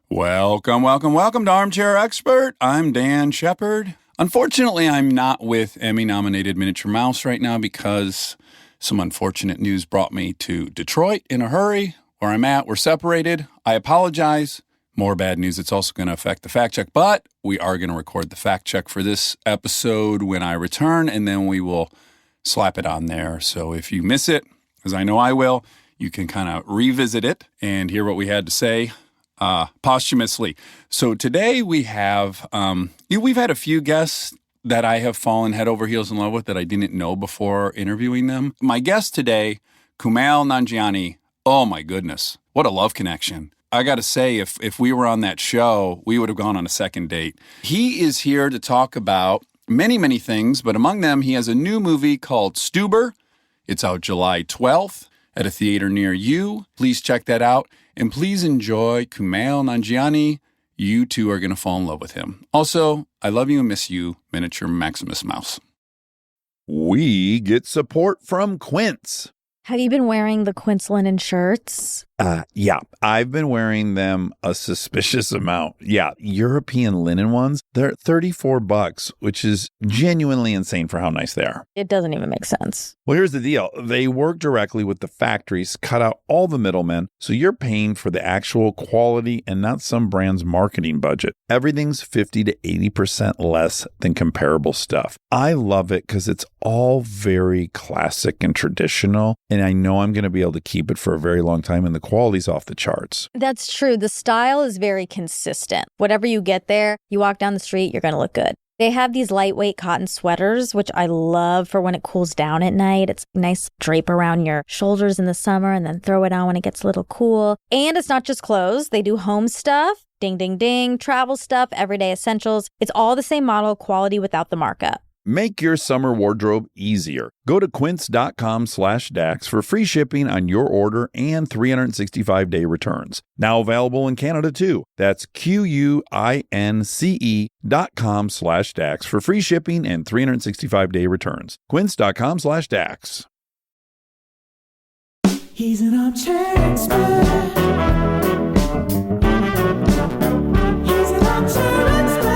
Welcome to Armchair Expert. I'm Dan Shepard. Unfortunately, I'm not with Emmy-nominated Miniature Mouse right now because some unfortunate news brought me to Detroit in a hurry. Where I'm at, we're separated. I apologize. More bad news. It's also going to affect the fact check, but we are going to record the fact check for this episode when I return, and then we will slap it on there. So if you miss it, as I know I will, you can kind of revisit it and hear what we had to say posthumously. So today we have, we've had a few guests that I have fallen head over heels in love with that I didn't know before interviewing them. My guest today, Kumail Nanjiani. Oh my goodness. What a love connection. I got to say, if we were on that show, we would have gone on a second date. He is here to talk about many, many things, but among them, he has a new movie called Stuber. It's out July 12th at a theater near you. Please check that out. And please enjoy Kumail Nanjiani. You two are going to fall in love with him. Also, I love you and miss you, Miniature Maximus Mouse. We get support from Quince. Have you been wearing the Quince linen shirts? Yeah, I've been wearing them a suspicious amount. Yeah, European linen ones, they're $34, which is genuinely insane for how nice they are. It doesn't even make sense. Well, here's the deal. They work directly with the factories, cut out all the middlemen, so you're paying for the actual quality and not some brand's marketing budget. Everything's 50 to 80% less than comparable stuff. I love it because it's all very classic and traditional, and I know I'm going to be able to keep it for a very long time, and the quality's off the charts. That's true. The style is very consistent. Whatever you get there, you walk down the street, you're going to look good. They have these lightweight cotton sweaters, which I love for when it cools down at night. It's nice drape around your shoulders in the summer and then throw it on when it gets a little cool. And it's not just clothes. They do home stuff, ding, ding, ding, travel stuff, everyday essentials. It's all the same model quality without the markup. Make your summer wardrobe easier. Go to quince.com/Dax for free shipping on your order and 365-day returns. Now available in Canada too. That's QUINCE.com/Dax for free shipping and 365-day returns. Quince.com/Dax. He's an armchair expert. He's an armchair expert.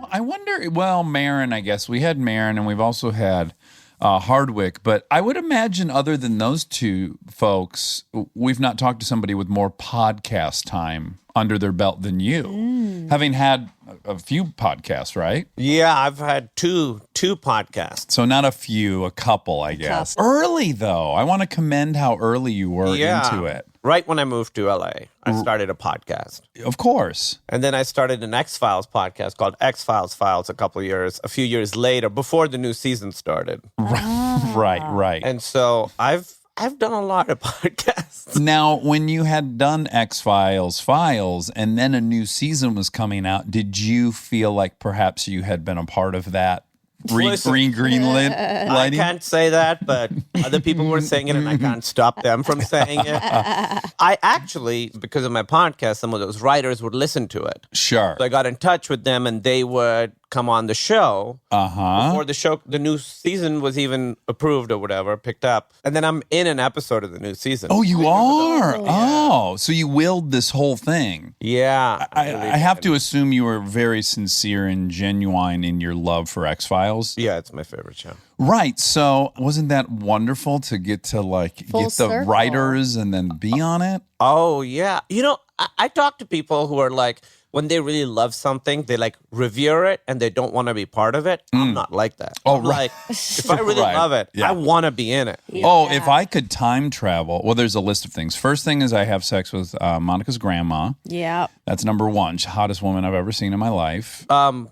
I wonder, well, Marin, I guess. We had Marin and we've also had Hardwick, but I would imagine other than those two folks, we've not talked to somebody with more podcast time under their belt than you, having had a few podcasts, right? Yeah, I've had two podcasts. So not a few, a couple, I guess. Early, though. I want to commend how early you were into it. Right when I moved to LA, I started a podcast. Of course. And then I started an X-Files podcast called X-Files Files a few years later, before the new season started. Right. And so I've done a lot of podcasts. Now, when you had done X-Files Files and then a new season was coming out, did you feel like perhaps you had been a part of that? Green lighting? I can't say that, but other people were saying it and I can't stop them from saying it. I actually, because of my podcast, some of those writers would listen to it. Sure. So I got in touch with them and they would come on the show before the new season was even approved or whatever, picked up. And then I'm in an episode of the new season. Oh, you are? Oh, so you willed this whole thing. Yeah. I have to assume you were very sincere and genuine in your love for X-Files. Yeah, it's my favorite show. Right. So wasn't that wonderful to get to get the writers and then be on it? Oh, yeah. You know, I talk to people who are like, when they really love something, they revere it and they don't want to be part of it. I'm not like that. Oh, I'm right. If I really love it, I want to be in it. Yeah. Oh, if I could time travel, well, there's a list of things. First thing is I have sex with Monica's grandma. Yeah. That's number one. She's the hottest woman I've ever seen in my life.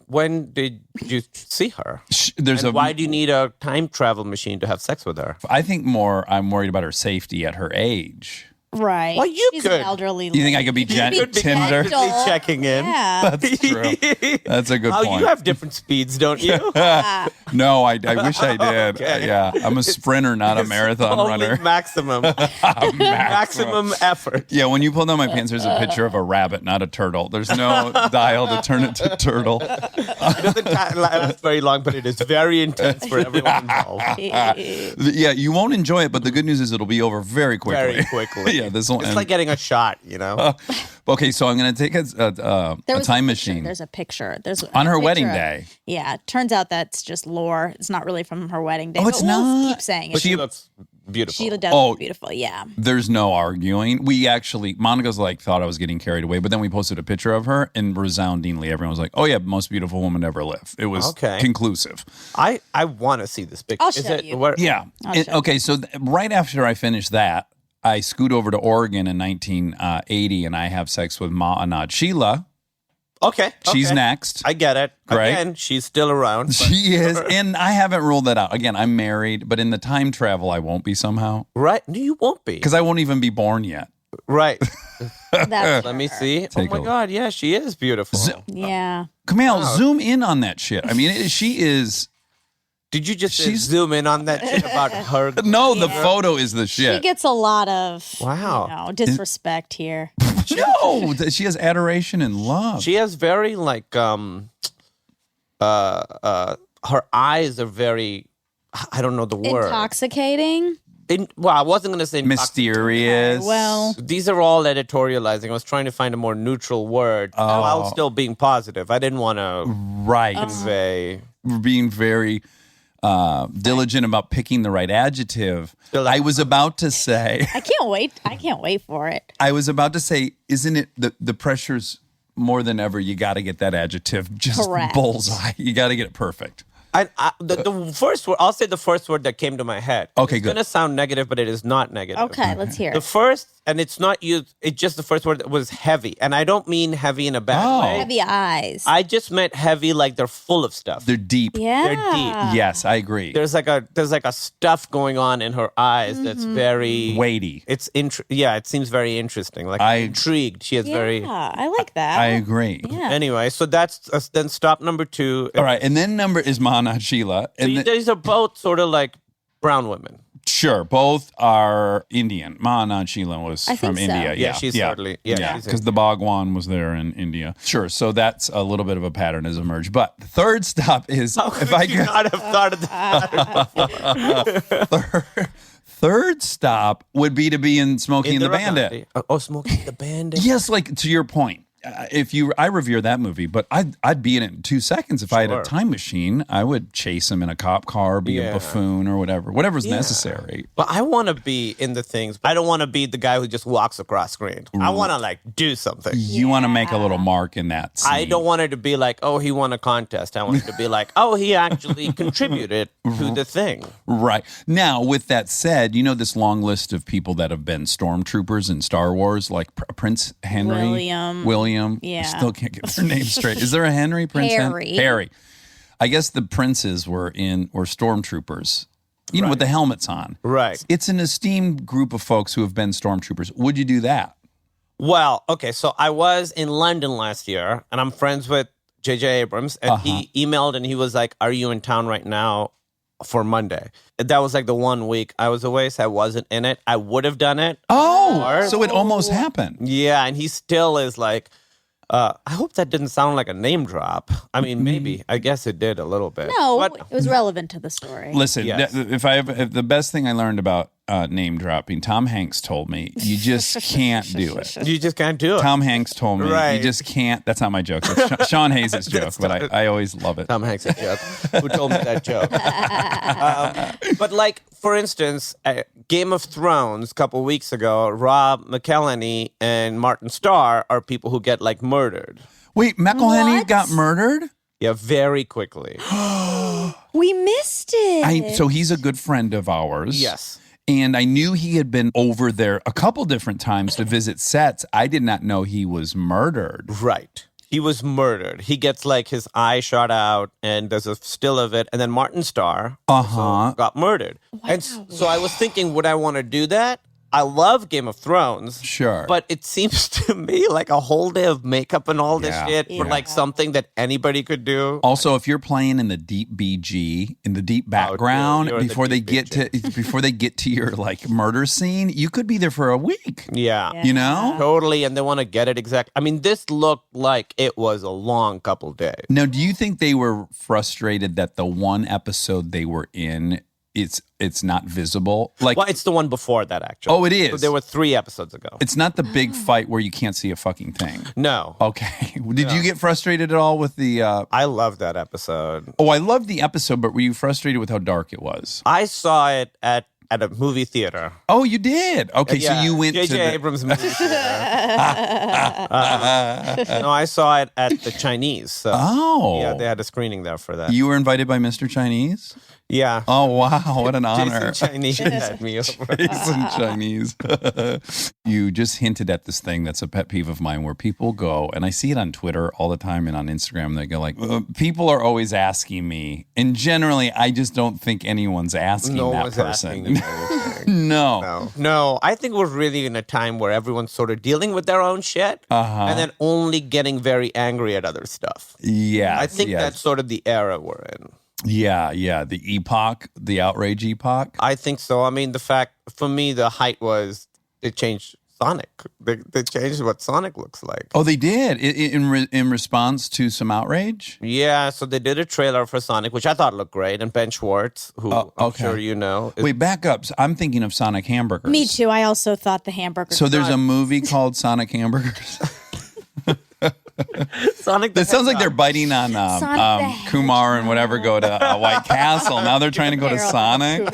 When did you see her? Why do you need a time travel machine to have sex with her? I think more I'm worried about her safety at her age. Right. Well, you She's could. an elderly. You think I could be lady. Tinder? Constantly checking in. Yeah. That's true. That's a good Oh, point. you have different speeds, don't you? No, I wish I did. Okay. Yeah, I'm a sprinter, not a marathon Only runner. maximum effort. Yeah, when you pull down my pants, there's a picture of a rabbit, not a turtle. There's no dial to turn it to turtle. It doesn't last very long, but it is very intense for everyone involved. Yeah, you won't enjoy it, but the good news is it'll be over very quickly. Very quickly. Yeah, this will It's end. like getting a shot, you know? Okay, so I'm going to take a There was time a picture. machine There's a picture. There's on a her picture wedding of- day. Yeah. Turns out that's just lore. It's not really from her wedding day. Oh, it's but we'll not? keep saying it. But she looks beautiful. She does Oh. look beautiful. Yeah. There's no arguing. We actually, Monica's like thought I was getting carried away, but then we posted a picture of her, and resoundingly, everyone was like, "Oh yeah, most beautiful woman to ever live." It was Okay. conclusive. I want to see this picture. I'll Is show it you. where- Yeah. I'll show Okay, so right after I finished that, I scoot over to Oregon in 1980, and I have sex with Ma'anad Sheila. Okay. She's okay. next. I get it. Right. Again, she's still around. but- She is, and I haven't ruled that out. Again, I'm married, but in the time travel, I won't be somehow Right. No, you won't be. because I won't even be born yet. Right. That's Let me her. see. Take Oh a my look. God. Yeah, she is beautiful. Yeah. Kumail, zoom in on that shit. I mean, she is. Did you just She's- zoom in on that shit about her? No, the photo is the She shit. gets a lot of Wow. disrespect here. No, she has adoration and love. She has very like her eyes are very. I don't know the word. Intoxicating. Well, I wasn't going to say Mysterious. Well, These are all editorializing. I was trying to find a more neutral word while still being positive. I didn't want to right. convey. Being very diligent about picking the right adjective. I was about to say. I can't wait. I can't wait for it. I was about to say, isn't it the pressure's more than ever? You got to get that adjective just Correct. bullseye. You got to get it perfect. The first word, I'll say the first word that came to my head. Okay, it's good. going to sound negative, but it is not negative. Okay, let's hear The it. first, and it's not used, it's just the first word that was heavy. And I don't mean heavy in a bad Oh. way. Heavy eyes. I just meant heavy like they're full of stuff. They're deep. yeah. They're deep. Yes, I agree. There's like a stuff going on in her eyes that's very weighty. It's it seems very interesting. Like intrigued. She has Yeah, very I like that. I agree. Yeah. Anyway, so that's then stop number 2. All right, and then number is Ma'anad Sheila. So And these are both sort of like brown women. sure, both are Indian. Ma'anad Sheila was I from think so. India. Yeah, she's certainly- yeah, she's because the Bhagwan was there in India. Sure, so that's a little bit of a pattern has emerged. But the third stop is if I could not have thought of that. third stop would be to be in Smokey and the Bandit. Oh, Smokey and the Bandit. Yes, like to your point. I revere that movie, but I'd be in it in 2 seconds. If I had a Sure. time machine, I would chase him in a cop car, be a Yeah. buffoon or whatever's necessary. But I want to be in the things. I don't want to be the guy who just walks across screen. I want to like do something. You want to make a little mark in that scene. I don't want it to be like, oh, he won a contest. I want it to be like, oh, he actually contributed to the thing. Right. Now, with that said, you know this long list of people that have been stormtroopers in Star Wars, like Prince Henry, William. Yeah. I still can't get their names straight. Is there a Henry? Prince Harry. Harry. I guess the princes were stormtroopers. You know, with the helmets on. Right. It's an esteemed group of folks who have been stormtroopers. Would you do that? Well, okay. So I was in London last year, and I'm friends with J.J. Abrams, and he emailed and he was like, "Are you in town right now for Monday?" That was like the 1 week I was away, so I wasn't in it. I would have done it. Oh, so it almost happened. Yeah, and he still is like, I hope that didn't sound like a name drop. I mean, maybe. I guess it did a little bit. No, But it was relevant to the story. Listen, Yes. if the best thing I learned about name dropping, Tom Hanks told me, you just can't do it. you just can't do it. Tom Hanks told me, Right. you just can't. That's not my joke. That's Sean Hayes' joke, but I always love it. Tom Hanks' joke. Who told me that joke? But like, for instance, Game of Thrones a couple weeks ago, Rob McElhenney and Martin Starr are people who get like murdered. Wait, McElhenney What? got murdered? Yeah, very quickly. We missed it. So he's a good friend of ours. Yes. And I knew he had been over there a couple different times to visit sets. I did not know he was murdered. Right. He was murdered. He gets like his eye shot out, and there's a still of it. And then Martin Starr also got murdered. And so I was thinking, would I want to do that? I love Game of Thrones. Sure. But it seems to me like a whole day of makeup and all this Yeah. shit for like something that anybody could do. Also, if you're playing in the deep BG, in the deep background, you're in the before they deep get to your like murder scene, you could be there for a week. Yeah. You know? Totally. And they want to get it exact. I mean, this looked like it was a long couple days. Now, do you think they were frustrated that the one episode they were in, it's not visible? Like, Well, it's the one before that, actually. Oh, it is. So there were 3 episodes ago. It's not the big fight where you can't see a fucking thing. No. Okay. Did you get frustrated at all with the? I love that episode. Oh, I loved the episode, but were you frustrated with how dark it was? I saw it at a movie theater. Oh, you did. Okay, so you went J.J. to the, Abrams movie theater. No, I saw it at the Chinese. So, Oh. yeah, they had a screening there for that. You were invited by Mr. Chinese? Yeah. Oh, wow. What an honor. Jason Chinese had me over. Jason Chinese. You just hinted at this thing that's a pet peeve of mine where people go, and I see it on Twitter all the time and on Instagram. They go like, people are always asking me. And generally, I just don't think anyone's asking No that one's person. asking you anything. No, I think we're really in a time where everyone's sort of dealing with their own shit and then only getting very angry at other stuff. Yeah. I think that's sort of the era we're in. Yeah. The epoch, the outrage epoch. I think so. I mean, the fact, for me, the height was they changed Sonic. They changed what Sonic looks like. Oh, they did in response to some outrage. Yeah, so they did a trailer for Sonic, which I thought looked great, and Ben Schwartz, who I'm sure you know. Wait, back up. I'm thinking of Sonic hamburgers. Me too. I also thought the hamburger. So there's a movie called Sonic Hamburgers. Sonic. That sounds like they're biting on Kumar and whatever go to White Castle. Now they're trying to go to Sonic.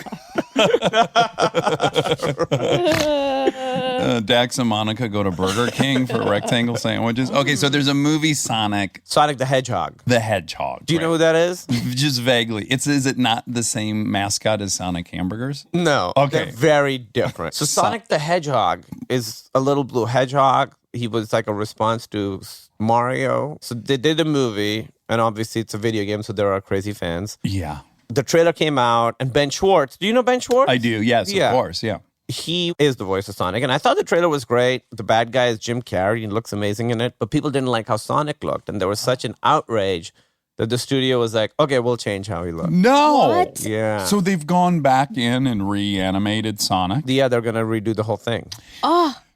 Dax and Monica go to Burger King for rectangle sandwiches. Okay, so there's a movie Sonic the Hedgehog. the Hedgehog. Do you know who that is? Just vaguely. Is it not the same mascot as Sonic hamburgers? No. Okay. They're very different. So Sonic the Hedgehog is a little blue hedgehog. He was like a response to Mario. So they did a movie, and obviously it's a video game, so there are crazy fans. Yeah. The trailer came out, and Ben Schwartz. Do you know Ben Schwartz? I do. Yes, Yeah. of course. Yeah. He is the voice of Sonic, and I thought the trailer was great. The bad guy is Jim Carrey. He looks amazing in it, but people didn't like how Sonic looked, and there was such an outrage that the studio was like, okay, we'll change how he looks. No. What? Yeah. So they've gone back in and reanimated Sonic. Yeah, they're going to redo the whole thing.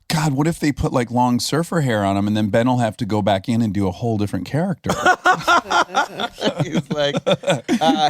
God, what if they put like long surfer hair on him and then Ben will have to go back in and do a whole different character? He's like,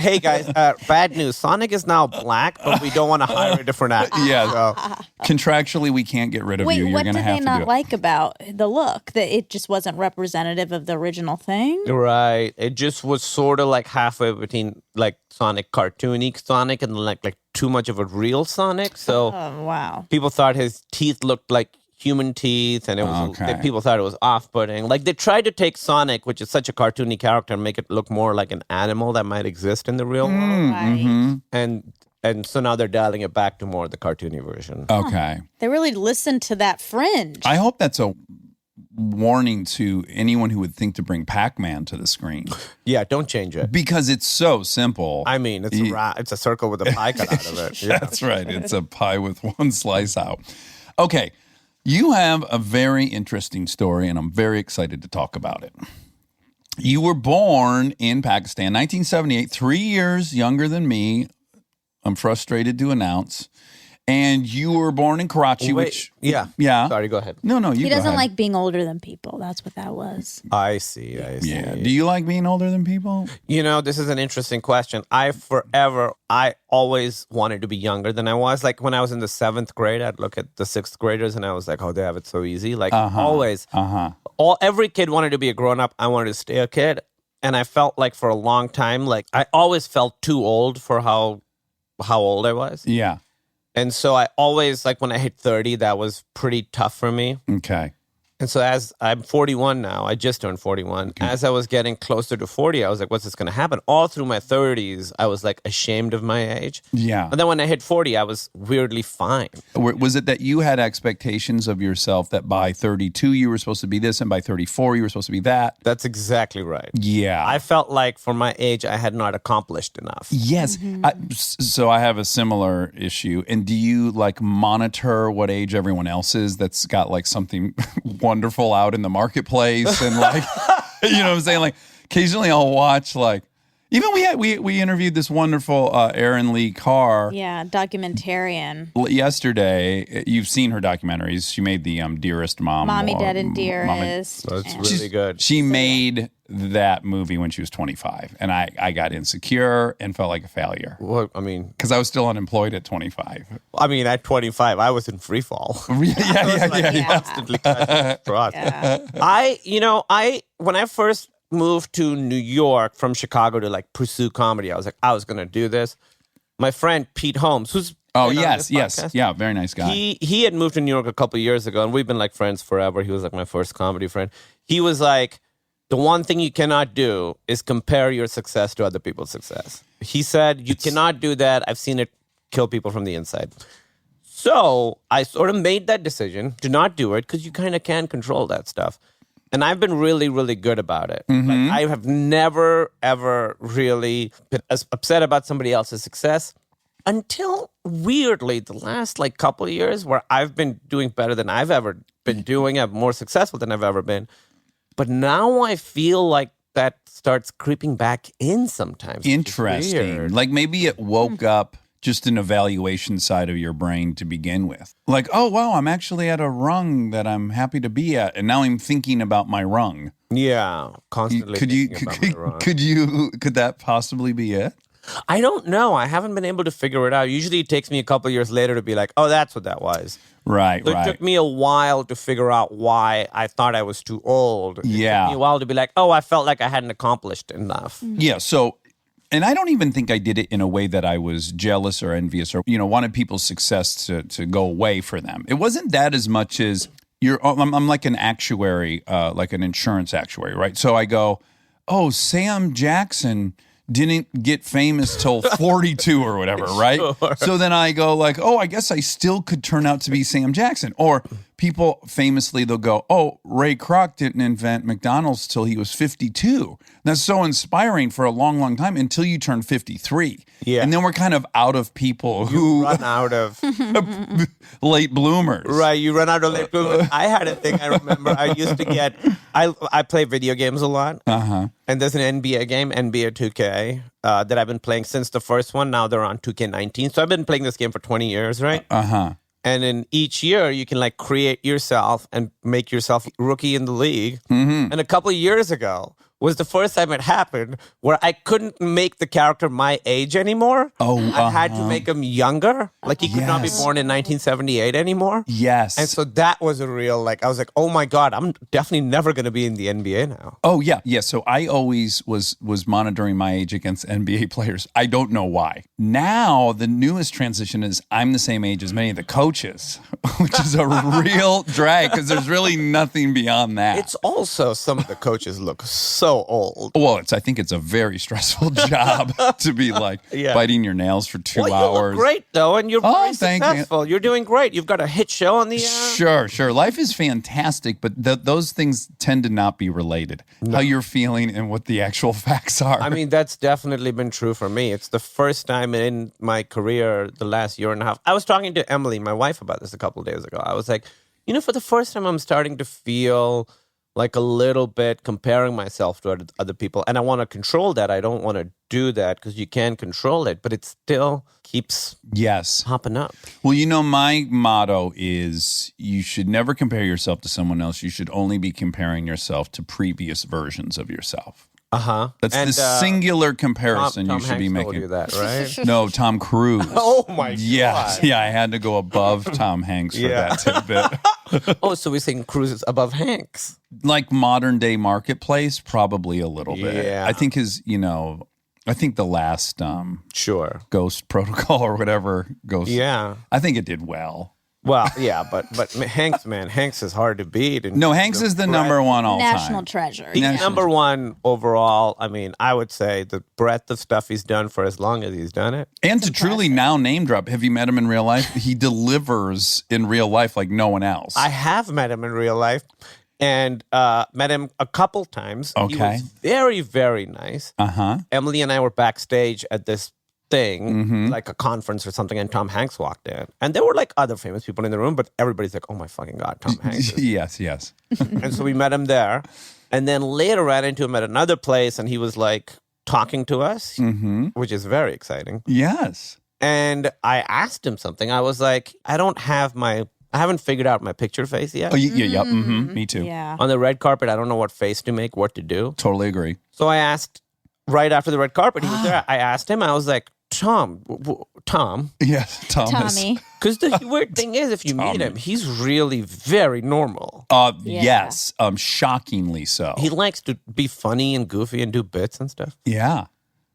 hey guys, bad news. Sonic is now black, but we don't want to hire a different actor. Yeah. So, Contractually, we can't get rid of Wait, you. You're what going to did have they to not do it. like about the look? That it just wasn't representative of the original thing? right. It just was sort of like halfway between like Sonic, cartoony Sonic, and like too much of a real Sonic. So Oh, wow. people thought his teeth looked like human teeth, and it was Okay. people thought it was off-putting. Like they tried to take Sonic, which is such a cartoony character, and make it look more like an animal that might exist in the real world. Right. And so now they're dialing it back to more the cartoony version. Okay. They really listened to that fringe. I hope that's a warning to anyone who would think to bring Pac-Man to the screen Yeah, don't change it. because it's so simple. I mean, it's a circle with a pie cut out of it. Yeah. That's right. It's a pie with one slice out. Okay. You have a very interesting story, and I'm very excited to talk about it. You were born in Pakistan, 1978, 3 years younger than me. I'm frustrated to announce. And you were born in Karachi, Wait, which... yeah. Yeah. Sorry, go ahead. No, you He go doesn't ahead. like being older than people. That's what that was. I see. Yeah. Do you like being older than people? You know, this is an interesting question. I always wanted to be younger than I was. Like when I was in the 7th grade, I'd look at the 6th graders and I was like, oh, they have it so easy. Like always. Every kid wanted to be a grown up. I wanted to stay a kid. And I felt like for a long time, like I always felt too old for how old I was. Yeah. And so I always, like when I hit 30, that was pretty tough for me. Okay. And so as I'm 41 now, I just turned 41. Okay. As I was getting closer to 40, I was like, what's this going to happen? All through my 30s, I was like ashamed of my age. Yeah. And then when I hit 40, I was weirdly fine. Was it that you had expectations of yourself that by 32 you were supposed to be this and by 34 you were supposed to be that? That's exactly right. Yeah. I felt like for my age, I had not accomplished enough. Yes. So I have a similar issue. And do you like monitor what age everyone else is that's got like something wonderful out in the marketplace and like, you know what I'm saying? Like occasionally I'll watch like, even we interviewed this wonderful Erin Lee Carr Yeah, documentarian. yesterday. You've seen her documentaries. She made the Dearest Mom. Mommy, Dead, and Mommy- Dearest. That's and- really good. She made that movie when she was 25, and I got insecure and felt like a failure Well, I mean, because I was still unemployed at 25. at 25, I was in free fall. Yeah. Constantly cutting straws. When I first moved to New York from Chicago to like pursue comedy, I was like, I was going to do this. My friend Pete Holmes, who's Oh been on yes, this yes, podcast, yeah, very nice guy. He had moved to New York a couple years ago, and we've been like friends forever. He was like my first comedy friend. He was like, the one thing you cannot do is compare your success to other people's success. He said, you cannot do that. I've seen it kill people from the inside. So I sort of made that decision to not do it because you kind of can control that stuff. And I've been really, really good about it. Like, I have never, ever really been as upset about somebody else's success until weirdly the last like couple of years where I've been doing better than I've ever been doing. I'm more successful than I've ever been. But now I feel like that starts creeping back in sometimes. which is Interesting. weird. Like maybe it woke up just an evaluation side of your brain to begin with. Like, oh wow, I'm actually at a rung that I'm happy to be at, and now I'm thinking about my rung. Yeah, constantly. Could that possibly be it? I don't know. I haven't been able to figure it out. Usually it takes me a couple of years later to be like, oh, that's what that was. Right, So it right. took me a while to figure out why I thought I was too old. It Yeah. took me a while to be like, oh, I felt like I hadn't accomplished enough. Yeah, so and I don't even think I did it in a way that I was jealous or envious or wanted people's success to go away for them. It wasn't that as much as I'm like an actuary, like an insurance actuary, right? So I go, "Oh, Sam Jackson didn't get famous till 42 or whatever, right?" So then I go like, "Oh, I guess I still could turn out to be Sam Jackson." Or people famously, they'll go, "Oh, Ray Kroc didn't invent McDonald's till he was 52." That's so inspiring for a long, long time until you turn 53. Yeah. And then we're kind of out of people who Run out of late bloomers. right. You run out of late bloomers. I had a thing. I remember. I used to get. I play video games a lot. And there's an NBA game, NBA 2K, that I've been playing since the first one. Now they're on 2K19. So I've been playing this game for 20 years, right? And in each year, you can like create yourself and make yourself rookie in the league. And a couple of years ago was the first time it happened where I couldn't make the character my age anymore. I had to make him younger. Like he could not be Yes. born in 1978 anymore. Yes. And so that was a real, like, I was like, oh my God, I'm definitely never going to be in the NBA now. Oh yeah, yeah. So I always was monitoring my age against NBA players. I don't know why. Now the newest transition is I'm the same age as many of the coaches, which is a real drag because there's really nothing beyond that. It's also some of the coaches look so old. Well, I think it's a very stressful job to be like biting your nails for 2 Well, you hours. look great though, and you're very thank you. successful. You're doing great. You've got a hit show on the Sure. Life is fantastic, but those things tend to not be related. How you're feeling and what the actual facts are. I mean, that's definitely been true for me. It's the first time in my career, the last year and a half. I was talking to Emily, my wife, about this a couple of days ago. I was like, for the first time, I'm starting to feel like a little bit comparing myself to other people. And I want to control that. I don't want to do that because you can control it, but it still keeps popping up. Well, my motto is you should never compare yourself to someone else. You should only be comparing yourself to previous versions of yourself. That's the singular comparison Tom you should be Hanks making. told you that, right? No, Tom Cruise. Oh my God. Yeah, I had to go above Tom Hanks for that tidbit. Oh, so we're saying Cruise is above Hanks. Like modern day marketplace, probably a little bit. Yeah. I think I think the last Sure. Ghost Protocol or whatever Ghost. Yeah. I think it did well. Well, yeah, but Hanks, man, Hanks is hard to beat. And No, Hanks is the number one all National time. treasure. He's National number one overall. I mean, I would say the breadth of stuff he's done for as long as he's done it. And to truly now name drop, have you met him in real life? He delivers in real life like no one else. I have met him in real life and met him a couple times. He Okay. was very, very nice. Uh-huh. Emily and I were backstage at this thing, Mm-hmm. like a conference or something, and Tom Hanks walked in. And there were like other famous people in the room, but everybody's like, oh my fucking God, Tom Hanks. Yes. And so we met him there. And then later ran into him at another place, and he was like talking to us, Mm-hmm. which is very exciting. Yes. And I asked him something. I was like, I haven't figured out my picture face yet. Oh, yep. Mm-hmm. Me too. Yeah. On the red carpet, I don't know what face to make, what to do. Totally agree. So I asked right after the red carpet, he was there. I asked him, I was like, Tom, Yes, Thomas. Tommy. because the weird thing is, if you meet him, he's really very normal. Yes. Shockingly so. He likes to be funny and goofy and do bits and stuff. Yeah.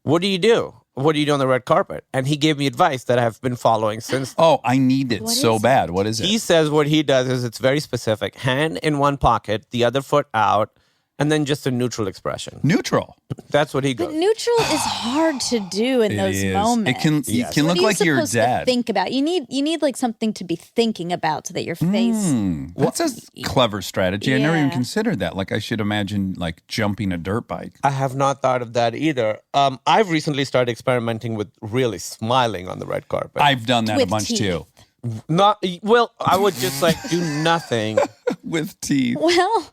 What do you do? What do you do on the red carpet? And he gave me advice that I've been following since. Oh, I need it so bad. What is it? He says what he does is it's very specific. Hand in one pocket, the other foot out, and then just a neutral expression. Neutral. That's what he But goes. neutral is hard to do in It those is. moments. It can you can What look are you like you're supposed dead. to think about? You need like something to be thinking about so that your face. That's a clever strategy. I never even Yeah. considered that. Like I should imagine like jumping a dirt bike. I have not thought of that either. I've recently started experimenting with really smiling on the red carpet. I've done that a With bunch teeth. too. I would just like do nothing. With teeth. Well,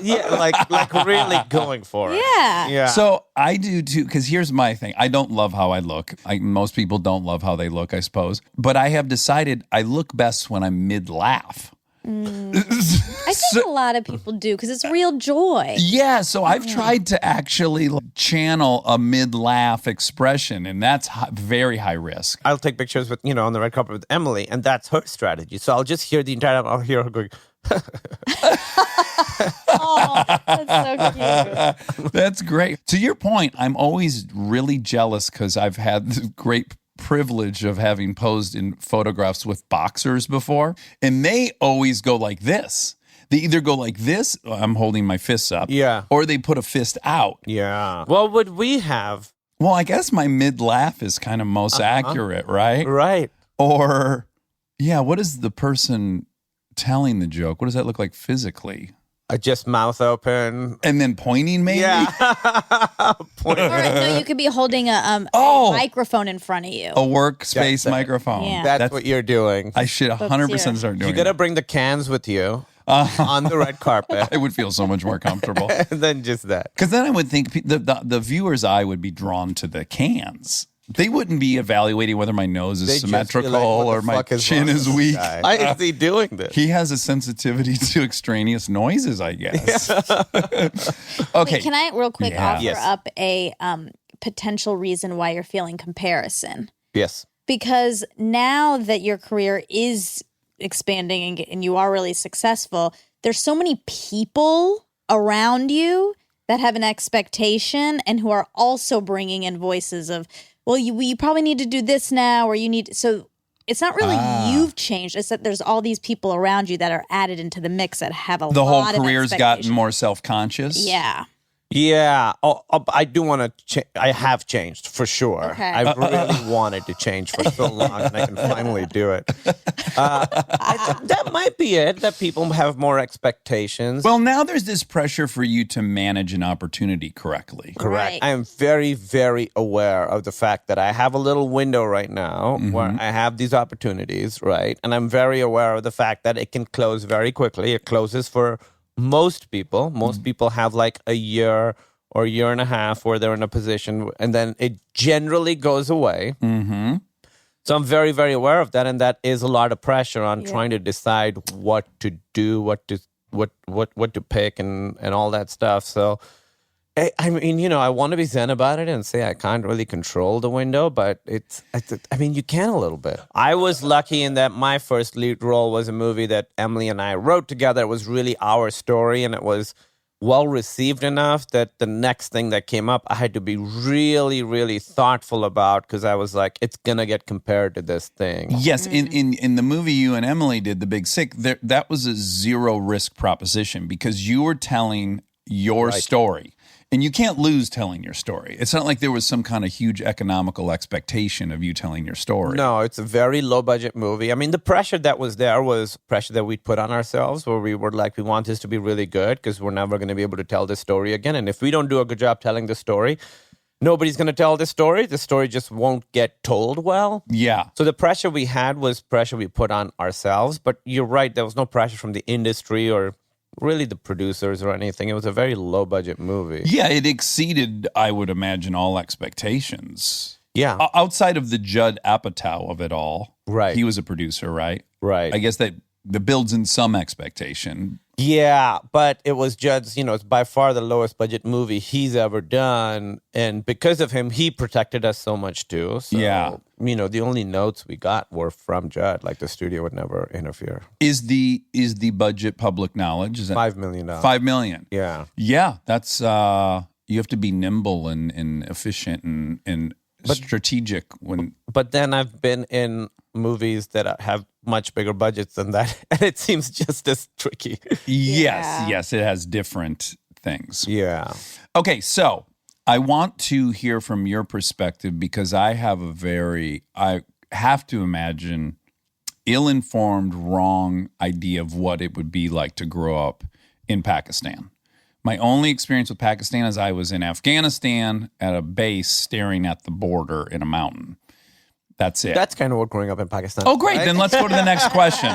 Yeah, like really going for it. yeah. Yeah. So I do too, because here's my thing. I don't love how I look. Most people don't love how they look, I suppose. But I have decided I look best when I'm mid-laugh. I think a lot of people do because it's real joy. Yeah, so I've tried to actually channel a mid-laugh expression, and that's very high risk. I'll take pictures with, on the red carpet with Emily, and that's her strategy. So I'll just hear the entire time, I'll hear her going, Oh, that's so cute. That's great. To your point, I'm always really jealous because I've had the great privilege of having posed in photographs with boxers before, and they always go like this. They either go like this, I'm holding my fists up, Yeah. or they put a fist out. yeah. What would we have? Well, I guess my mid-laugh is kind of most accurate, right? Right. Or, yeah, what is the person telling the joke? What does that look like physically? Just mouth open. And then pointing maybe? Yeah. Or no, you could be holding a Oh. microphone in front of you. A workspace That's it. microphone. Yeah. That's what you're doing. I should 100% here. start doing You got to that. bring the cans with you on the red carpet. It would feel so much more comfortable. And then just that. Because then I would think the viewer's eye would be drawn to the cans. They wouldn't be evaluating whether my nose is They just be symmetrical like, what the or my fuck is chin wrong is with this weak. guy? Why is he doing this? He has a sensitivity to extraneous noises, I guess. Okay. Wait, can I real quick Yeah. offer Yes. up a potential reason why you're feeling comparison? Yes. Because now that your career is expanding and you are really successful, there's so many people around you that have an expectation and who are also bringing in voices of, well, you probably need to do this now, or you need. So it's not really you've changed. It's that there's all these people around you that are added into the mix that have a The whole lot of career's gotten expectation. more self-conscious. Yeah. Yeah. I do want to I have changed for sure. Okay. I've really wanted to change for so long, and I can finally do it. That might be it, that people have more expectations. Well, now there's this pressure for you to manage an opportunity correctly. Correct. Right. I am very, very aware of the fact that I have a little window right now where I have these opportunities, right? And I'm very aware of the fact that it can close very quickly. It closes for most people. Most people have like a year or a year and a half where they're in a position, and then it generally goes away. Mm-hmm. So I'm very, very aware of that, and that is a lot of pressure on trying to decide what to do, what to pick, and all that stuff. So, I mean, I want to be zen about it and say I can't really control the window, but you can a little bit. I was lucky in that my first lead role was a movie that Emily and I wrote together. It was really our story, and it was well received enough that the next thing that came up, I had to be really, really thoughtful about because I was like, it's going to get compared to this thing. Yes, in the movie you and Emily did, The Big Sick, that was a zero risk proposition because you were telling your story. And you can't lose telling your story. It's not like there was some kind of huge economical expectation of you telling your story. No, it's a very low budget movie. I mean, the pressure that was there was pressure that we'd put on ourselves where we were like, we want this to be really good because we're never going to be able to tell this story again. And if we don't do a good job telling the story, nobody's going to tell this story. The story just won't get told well. Yeah. So the pressure we had was pressure we put on ourselves. But you're right, there was no pressure from the industry or really the producers or anything. It was a very low budget movie. Yeah, it exceeded, I would imagine, all expectations. Yeah. Outside of the Judd Apatow of it all. Right. He was a producer, right? Right. I guess that builds in some expectation. Yeah, but it was Judd's, it's by far the lowest budget movie he's ever done. And because of him, he protected us so much too. So, Yeah. The only notes we got were from Judd. Like the studio would never interfere. Is the budget public knowledge? Is that $5 million. $5 million? Yeah. Yeah, that's you have to be nimble and efficient and strategic when. But then I've been in movies that have much bigger budgets than that, and it seems just as tricky. Yes, it has different things. Yeah. Okay, so I want to hear from your perspective because I have to imagine ill-informed, wrong idea of what it would be like to grow up in Pakistan. My only experience with Pakistan is I was in Afghanistan at a base staring at the border in a mountain. That's it. That's kind of what growing up in Pakistan. Oh, great. Right? Then let's go to the next question.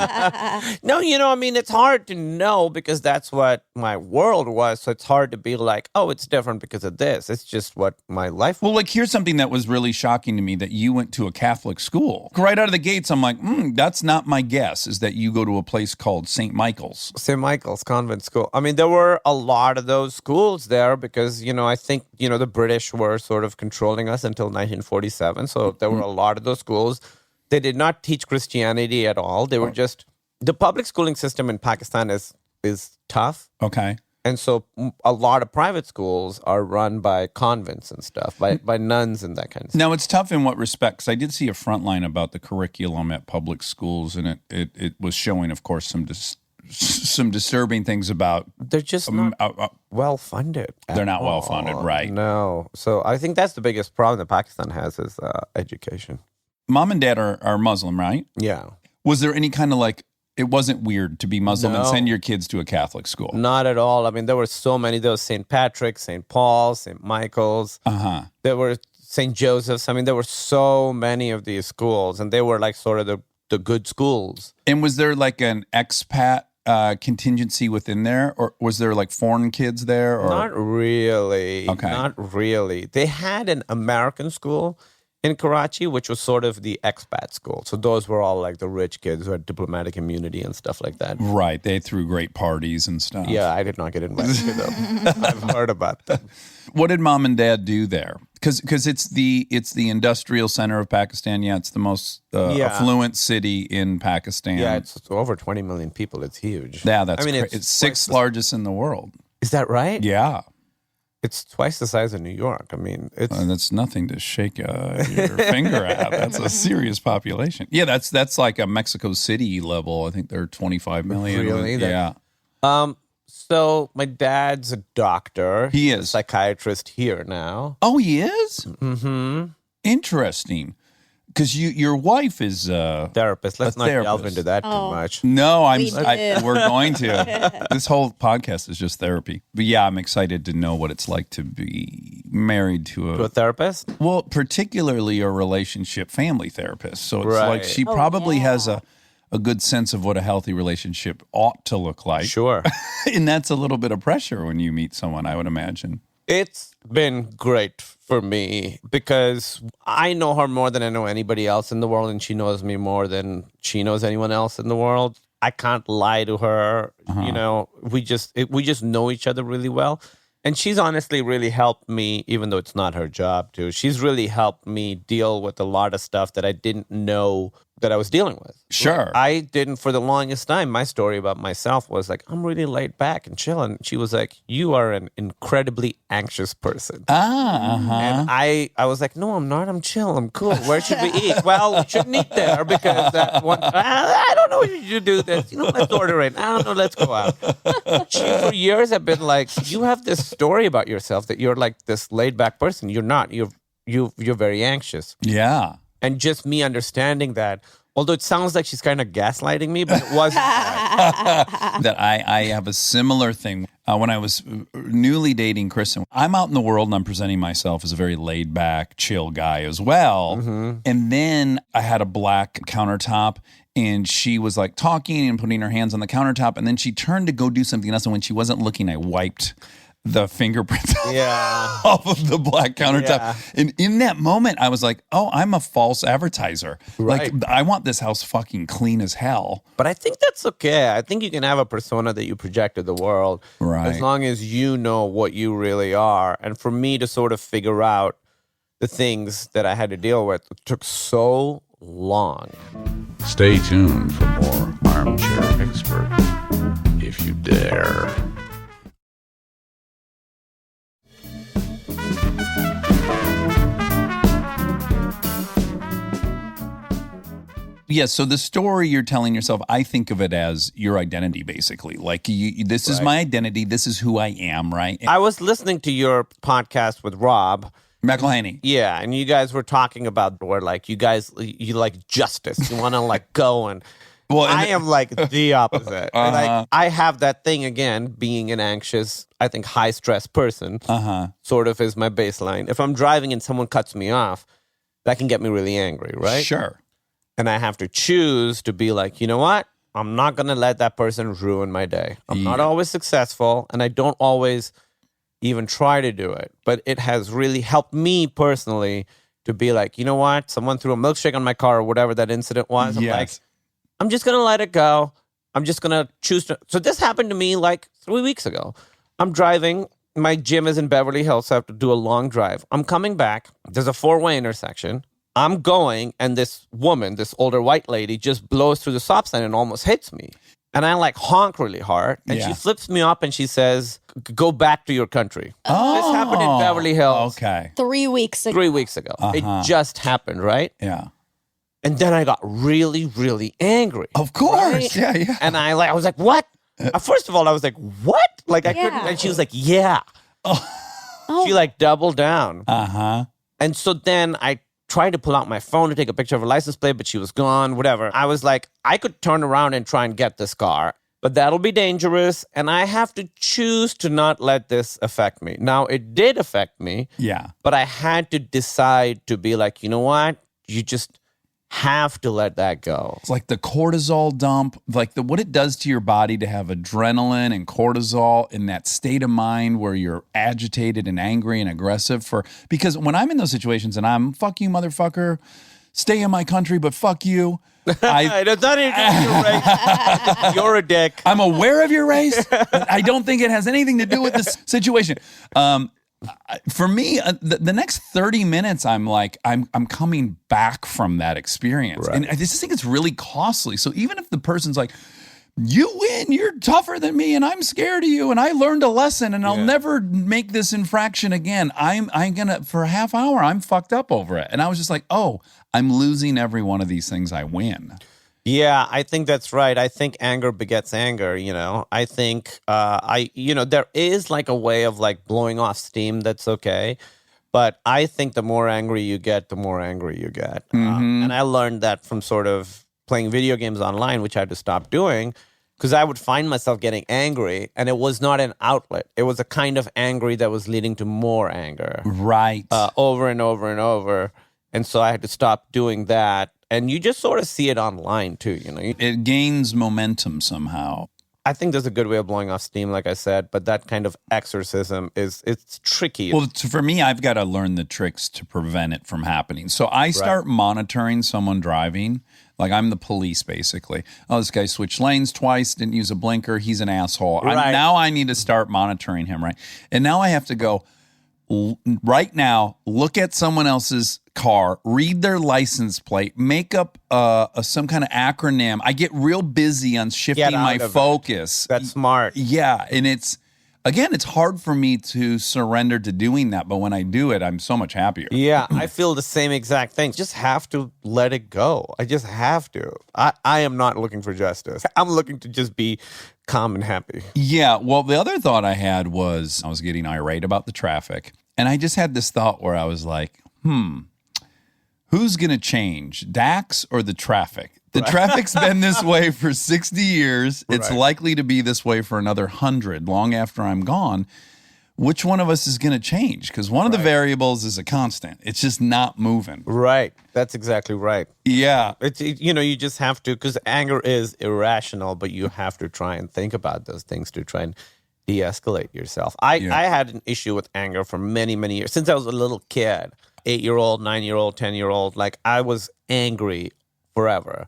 No, it's hard to know because that's what my world was. So it's hard to be like, oh, it's different because of this. It's just what my life was. Well, like, here's something that was really shocking to me, that you went to a Catholic school. Right out of the gates, I'm like, that's not my guess, is that you go to a place called St. Michael's. St. Michael's Convent School. I mean, there were a lot of those schools there because, I think, the British were sort of controlling us until 1947. So there were a lot of those schools. They did not teach Christianity at all. They were just, the public schooling system in Pakistan is tough. Okay. And so a lot of private schools are run by convents and stuff, by nuns and that kind of stuff. Now, it's tough in what respects? I did see a front line about the curriculum at public schools, and it was showing, of course, some disturbing things about. They're just not well funded. They're not well funded, right? No. So I think that's the biggest problem that Pakistan has is education. Mom and Dad are Muslim, right? Yeah. Was there any kind of it wasn't weird to be Muslim and No. send your kids to a Catholic school? Not at all. I mean, there were so many. There was St. Patrick's, St. Paul's, St. Michael's. Uh-huh. There were St. Joseph's. I mean, there were so many of these schools, and they were like sort of the good schools. And was there like an expat contingency within there, or was there like foreign kids there? Or? Not really. Okay. Not really. They had an American school in Karachi, which was sort of the expat school. So those were all like the rich kids who had diplomatic immunity and stuff like that. Right. They threw great parties and stuff. Yeah, I did not get invited to them. I've heard about them. What did Mom and Dad do there? Because it's the industrial center of Pakistan. Yeah, it's the most affluent city in Pakistan. Yeah, it's over 20 million people. It's huge. Yeah, that's it's it's sixth largest in the world. Is that right? Yeah. It's twice the size of New York. I mean, it's That's nothing to shake your finger at. That's a serious population. Yeah, that's like a Mexico City level. I think they're 25 million. Really? Yeah. So my dad's a doctor. He He's is. a psychiatrist here now. Oh, he is? Mm-hmm. Interesting. Because your wife is Therapist. Let's not delve therapist. into that too much. No, did. we're going to. This whole podcast is just therapy. But yeah, I'm excited to know what it's like to be married to To a therapist? well, particularly a relationship family therapist. So it's Right. like she probably has a good sense of what a healthy relationship ought to look like. Sure. And that's a little bit of pressure when you meet someone, I would imagine. It's been great for me because I know her more than I know anybody else in the world, and she knows me more than she knows anyone else in the world. I can't lie to her. We just know each other really well. And she's honestly really helped me, even though it's not her job to. She's really helped me deal with a lot of stuff that I didn't know that I was dealing with. Sure. I didn't, for the longest time, my story about myself was like, I'm really laid back and chill. And she was like, you are an incredibly anxious person. And I was like, no, I'm not. I'm chill. I'm cool. Where should we eat? Well, we shouldn't eat there because that one, I don't know if you should do this. Let's order it. I don't know. Let's go out. She, for years, have been like, you have this story about yourself that you're like this laid back person. You're not. You're very anxious. Yeah. And just me understanding that, although it sounds like she's kind of gaslighting me, but it wasn't. That I have a similar thing. When I was newly dating Kristen, I'm out in the world and I'm presenting myself as a very laid back, chill guy as well. And then I had a black countertop and she was like talking and putting her hands on the countertop. And then she turned to go do something else. And when she wasn't looking, I wiped the fingerprints off of the black countertop. Yeah. And in that moment, I was like, oh, I'm a false advertiser. Right. Like, I want this house fucking clean as hell. But I think that's okay. I think you can have a persona that you project to the world, Right. as long as you know what you really are. And for me to sort of figure out the things that I had to deal with, it took so long. Stay tuned for more Armchair Expert, if you dare. Yeah, so the story you're telling yourself, I think of it as your identity, basically. Like, this is my identity. This is who I am, right? I was listening to your podcast with Rob. McElhaney. Yeah, and you guys were talking about where, like, you like justice. You want to, like, go and... Well, I am like the opposite. Like, I have that thing again, being an anxious, I think, high-stress person, sort of is my baseline. If I'm driving and someone cuts me off, that can get me really angry, right? Sure. And I have to choose to be like, you know what? I'm not going to let that person ruin my day. I'm not always successful, and I don't always even try to do it. But it has really helped me personally to be like, you know what? Someone threw a milkshake on my car or whatever that incident was. I'm like, I'm just going to let it go. I'm just going to choose to. So this happened to me like 3 weeks ago. I'm driving. My gym is in Beverly Hills, so I have to do a long drive. I'm coming back. There's a four-way intersection. I'm going, and this woman, this older white lady, just blows through the stop sign and almost hits me. And I like honk really hard. And she flips me up and she says, go back to your country. This happened in Beverly Hills. Okay. 3 weeks ago. 3 weeks ago. It just happened, right? Yeah. And then I got really, really angry. Of course. Right? Yeah. And I was like, what? First of all, I was like, what? Like, I couldn't. And she was like, yeah. She like doubled down. And so then I tried to pull out my phone to take a picture of her license plate, but she was gone, whatever. I was like, I could turn around and try and get this car, but that'll be dangerous. And I have to choose to not let this affect me. Now, it did affect me. Yeah. But I had to decide to be like, you know what? You just have to let that go. It's like the cortisol dump, like what it does to your body to have adrenaline and cortisol in that state of mind where you're agitated and angry and aggressive because when I'm in those situations and I'm, fuck you, motherfucker, stay in my country, but fuck you. It's not even your race. You're a dick. I'm aware of your race. But I don't think it has anything to do with this situation. For me, the next 30 minutes, I'm like, I'm coming back from that experience. Right. And I just think it's really costly. So even if the person's like, you win, you're tougher than me, and I'm scared of you, and I learned a lesson, and I'll never make this infraction again. I'm gonna, for a half hour, I'm fucked up over it. And I was just like, oh, I'm losing every one of these things I win. Yeah, I think that's right. I think anger begets anger, you know. I think there is like a way of like blowing off steam that's okay. But I think the more angry you get, the more angry you get. And I learned that from sort of playing video games online, which I had to stop doing because I would find myself getting angry and it was not an outlet. It was a kind of angry that was leading to more anger. Right. Over and over and over. And so I had to stop doing that. And you just sort of see it online too, you know. It gains momentum somehow. I think there's a good way of blowing off steam, like I said, but that kind of exorcism it's tricky. Well, for me, I've got to learn the tricks to prevent it from happening. So I start monitoring someone driving. Like I'm the police, basically. Oh, this guy switched lanes twice, didn't use a blinker. He's an asshole. Right. Now I need to start monitoring him, right? And now I have to go, right now, look at someone else's car, read their license plate, make up some kind of acronym. I get real busy on shifting my focus. That's smart. Yeah, and it's hard for me to surrender to doing that, but when I do it, I'm so much happier. Yeah, I feel the same exact thing. Just have to let it go. I just have to. I am not looking for justice. I'm looking to just be calm and happy. Yeah, well, the other thought I had was I was getting irate about the traffic, and I just had this thought where I was like, who's going to change, Dax or the traffic? The traffic's been this way for 60 years. It's likely to be this way for another 100, long after I'm gone. Which one of us is going to change? Because one of the variables is a constant. It's just not moving. Right. That's exactly right. Yeah. You just have to, because anger is irrational, but you have to try and think about those things to try and de-escalate yourself. I had an issue with anger for many, many years. Since I was a little kid, 8-year-old, 9-year-old, 10-year-old, like I was angry forever.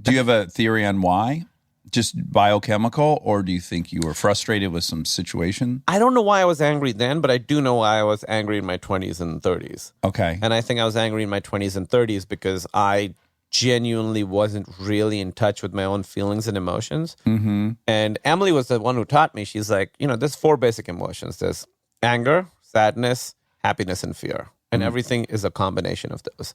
Do you have a theory on why? Just biochemical, or do you think you were frustrated with some situation? I don't know why I was angry then, but I do know why I was angry in my 20s and 30s. Okay. And I think I was angry in my 20s and 30s because I genuinely wasn't really in touch with my own feelings and emotions. Mm-hmm. And Emily was the one who taught me. She's like, there's 4 basic emotions. There's anger, sadness, happiness, and fear. And everything is a combination of those.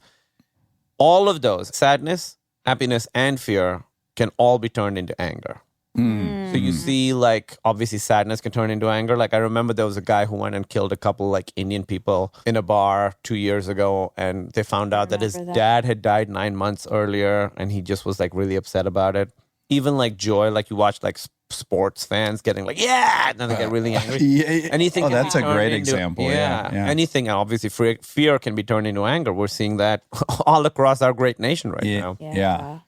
All of those, sadness, happiness, and fear, can all be turned into anger. So you see, like, obviously sadness can turn into anger. Like, I remember there was a guy who went and killed a couple, like, Indian people in a bar 2 years ago, and they found out that his dad had died 9 months earlier, and he just was, like, really upset about it. Even, like, joy, like, you watch, like, sports fans getting like, yeah, and then they get really angry. Anything. That's a great example. Yeah. Anything, obviously, fear can be turned into anger. We're seeing that all across our great nation right now. Yeah.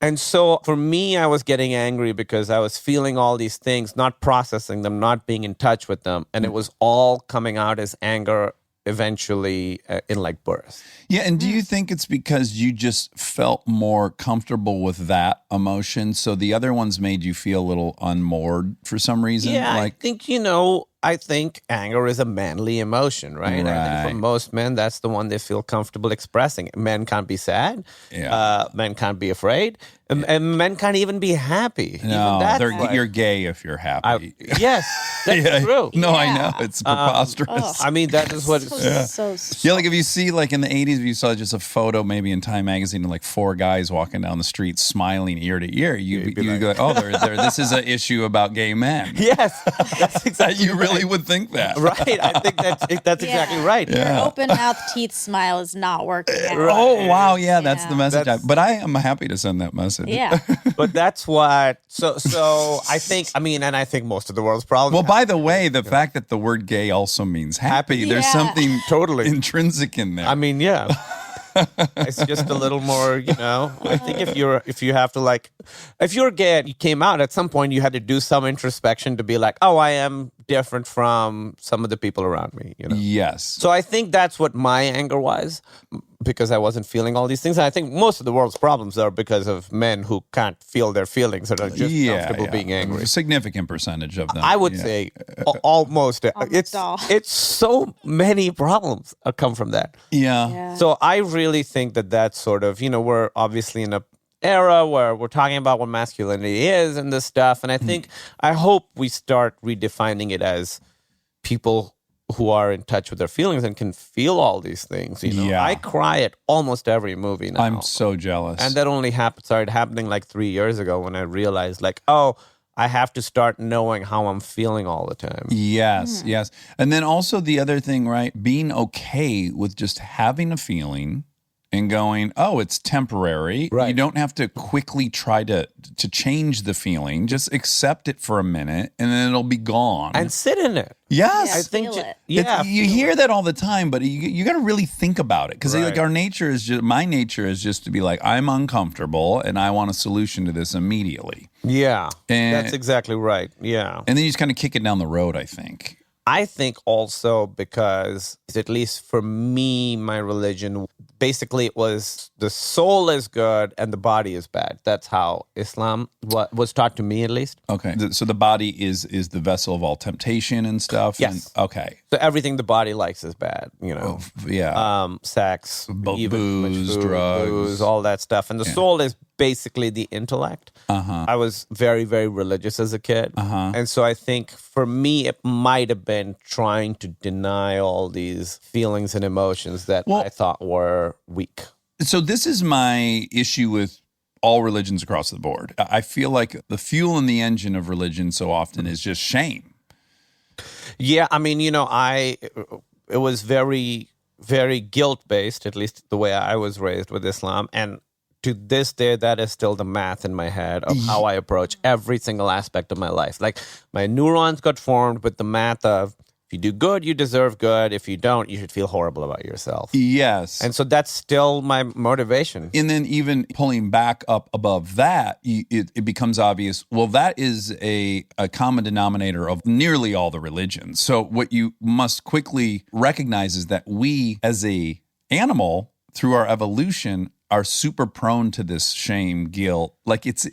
And so for me, I was getting angry because I was feeling all these things, not processing them, not being in touch with them. And it was all coming out as anger eventually in like bursts. Yeah. And do you think it's because you just felt more comfortable with that emotion? So the other ones made you feel a little unmoored for some reason? Yeah, I think anger is a manly emotion, right? I think for most men, that's the one they feel comfortable expressing. Men can't be sad. Yeah. Men can't be afraid. And men can't even be happy. No, you're gay if you're happy. Yes, that's true. No, I know. It's preposterous. I mean, that is what it's... So Yeah, like if you see, like in the 80s, if you saw just a photo maybe in Time Magazine of like 4 guys walking down the street smiling ear to ear, you go, oh, this is an issue about gay men. Yes, that's exactly You really would think that. Right, I think that's exactly right. Your open mouth teeth smile is not working out. Oh, wow, yeah, that's the message. But I am happy to send that message. Yeah. But that's what, so I think, and I think most of the world's problems. Well, by the way, the fact that the word gay also means happy, there's something totally intrinsic in there. I mean, yeah. It's just a little more, I think if you have to like, if you're gay and you came out at some point, you had to do some introspection to be like, oh, I am different from some of the people around me, Yes. So I think that's what my anger was, because I wasn't feeling all these things. And I think most of the world's problems are because of men who can't feel their feelings and are just comfortable being angry. A significant percentage of them. I would say almost. It's so many problems come from that. Yeah. So I really think that's sort of, we're obviously in a era where we're talking about what masculinity is and this stuff. And I hope we start redefining it as people who are in touch with their feelings and can feel all these things. I cry at almost every movie now. I'm so jealous. And that only started happening like 3 years ago when I realized like, oh, I have to start knowing how I'm feeling all the time. Yes. And then also the other thing, right? Being okay with just having a feeling and going, oh, it's temporary. Right. You don't have to quickly try to change the feeling. Just accept it for a minute and then it'll be gone. And sit in it. Yes. Yeah, I think feel it. You hear that all the time, but you got to really think about it because like our nature is my nature is just to be like, I'm uncomfortable and I want a solution to this immediately. Yeah, And- that's exactly right. Yeah. And then you just kind of kick it down the road, I think. I think also because, at least for me, my religion basically it was the soul is good and the body is bad. That's how Islam was taught to me, at least. Okay. So the body is the vessel of all temptation and stuff? Yes. And, okay. So everything the body likes is bad, Yeah. sex, even too much booze, food, drugs. booze, all that stuff. And the soul is basically the intellect. I was very, very religious as a kid. And so I think for me, it might have been trying to deny all these feelings and emotions that I thought were weak. So this is my issue with all religions across the board. I feel like the fuel in the engine of religion so often is just shame. Yeah, I mean, it was very, very guilt-based, at least the way I was raised with Islam. And to this day, that is still the math in my head of how I approach every single aspect of my life. Like, my neurons got formed with the math of, if you do good, you deserve good. If you don't, you should feel horrible about yourself. Yes. And so that's still my motivation. And then even pulling back up above that, it becomes obvious, well, that is a common denominator of nearly all the religions. So what you must quickly recognize is that we, as a animal, through our evolution, are super prone to this shame, guilt. Like it's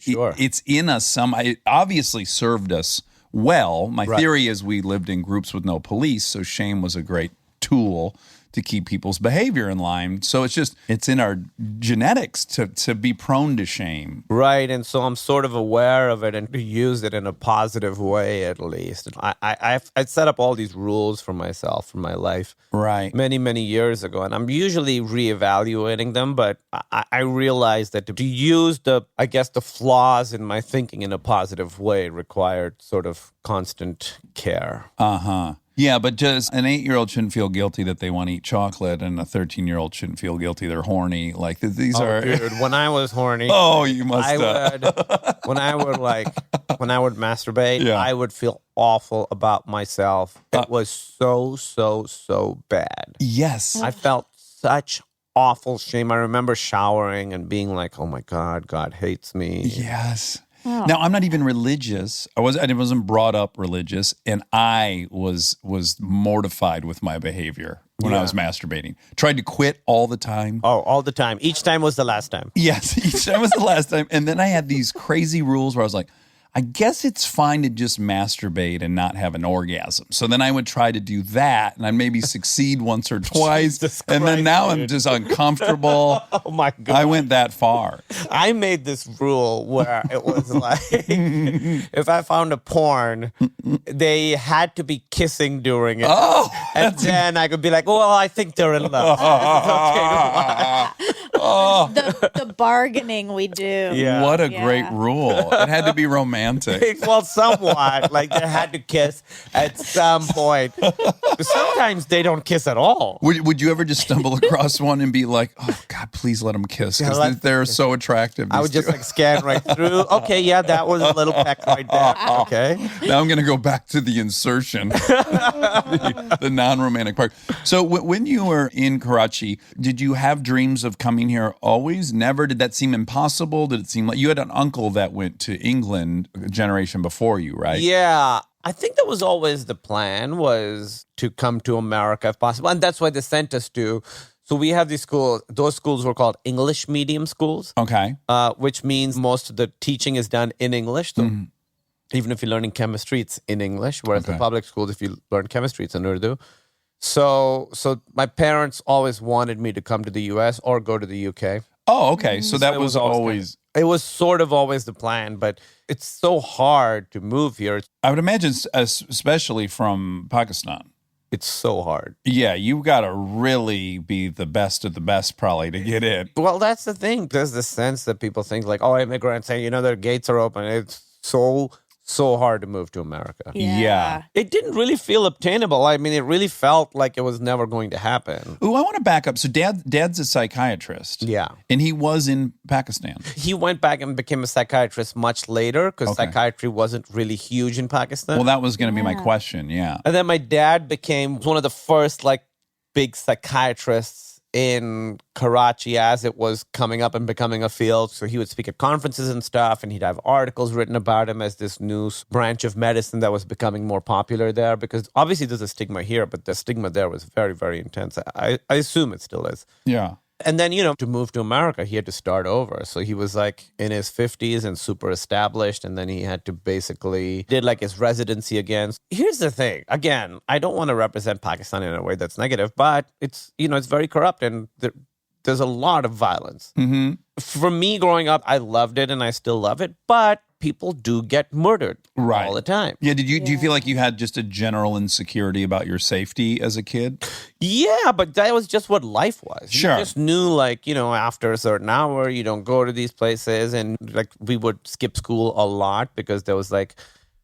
in us. It obviously served us well. My theory is we lived in groups with no police, so shame was a great tool to keep people's behavior in line. So it's in our genetics to be prone to shame. Right, and so I'm sort of aware of it and to use it in a positive way, at least. I set up all these rules for myself, for my life, many, many years ago, and I'm usually reevaluating them, but I realized that to use the flaws in my thinking in a positive way required sort of constant care. Yeah, but just an 8-year-old shouldn't feel guilty that they want to eat chocolate, and a 13-year-old shouldn't feel guilty they're horny. Like these are. Dude, when I was horny, you must. when I would masturbate, I would feel awful about myself. It was so bad. Yes, I felt such awful shame. I remember showering and being like, "Oh my God, God hates me." Yes. Oh. Now, I'm not even religious. I wasn't brought up religious, and I was mortified with my behavior when I was masturbating. Tried to quit all the time. Oh, all the time. Each time was the last time. Yes, each time was the last time. And then I had these crazy rules where I was like, I guess it's fine to just masturbate and not have an orgasm. So then I would try to do that, and I'd maybe succeed once or twice. And then now I'm just uncomfortable. Oh, my God. I went that far. I made this rule where it was like, if I found a porn, they had to be kissing during it. Oh, and then I could be like, well, I think they're in love. The bargaining we do. Yeah. What a great rule. It had to be romantic. Well, somewhat. Like they had to kiss at some point. Sometimes they don't kiss at all. Would you ever just stumble across one and be like, oh, God, please let them kiss? Because they're so attractive. I would just like scan right through. Okay, yeah, that was a little peck right there. Okay. Now I'm going to go back to the insertion, the non-romantic part. So when you were in Karachi, did you have dreams of coming here always? Never? Did that seem impossible? Did it seem like you had an uncle that went to England a generation before you, right? Yeah. I think that was always the plan, was to come to America if possible. And that's why they sent us to. So we have these schools. Those schools were called English medium schools. Okay. Which means most of the teaching is done in English. So even if you're learning chemistry, it's in English. Whereas the public schools, if you learn chemistry, it's in Urdu. So my parents always wanted me to come to the U.S. or go to the U.K. Oh, okay. So that was always... It was sort of always the plan, but it's so hard to move here. I would imagine, especially from Pakistan. It's so hard. Yeah, you got to really be the best of the best probably to get in. Well, that's the thing. There's this sense that people think like, oh, immigrants say, their gates are open. It's so hard to move to America. Yeah. It didn't really feel obtainable. I mean, it really felt like it was never going to happen. Ooh, I want to back up. So dad's a psychiatrist. Yeah. And he was in Pakistan. He went back and became a psychiatrist much later because psychiatry wasn't really huge in Pakistan. Well, that was going to be my question. Yeah. And then my dad became one of the first big psychiatrists in Karachi as it was coming up and becoming a field. So he would speak at conferences and stuff, and he'd have articles written about him as this new branch of medicine that was becoming more popular there, because obviously there's a stigma here, but the stigma there was very, very intense. I assume it still is. Yeah. And then, to move to America, he had to start over. So he was like in his 50s and super established. And then he had to basically did like his residency again. Here's the thing. Again, I don't want to represent Pakistan in a way that's negative, but it's, it's very corrupt and there's a lot of violence. Mm-hmm. For me growing up, I loved it and I still love it. But people do get murdered all the time. Yeah. Do you feel like you had just a general insecurity about your safety as a kid? Yeah, but that was just what life was. Sure. You just knew, like, after a certain hour, you don't go to these places. And, like, we would skip school a lot because there was, like,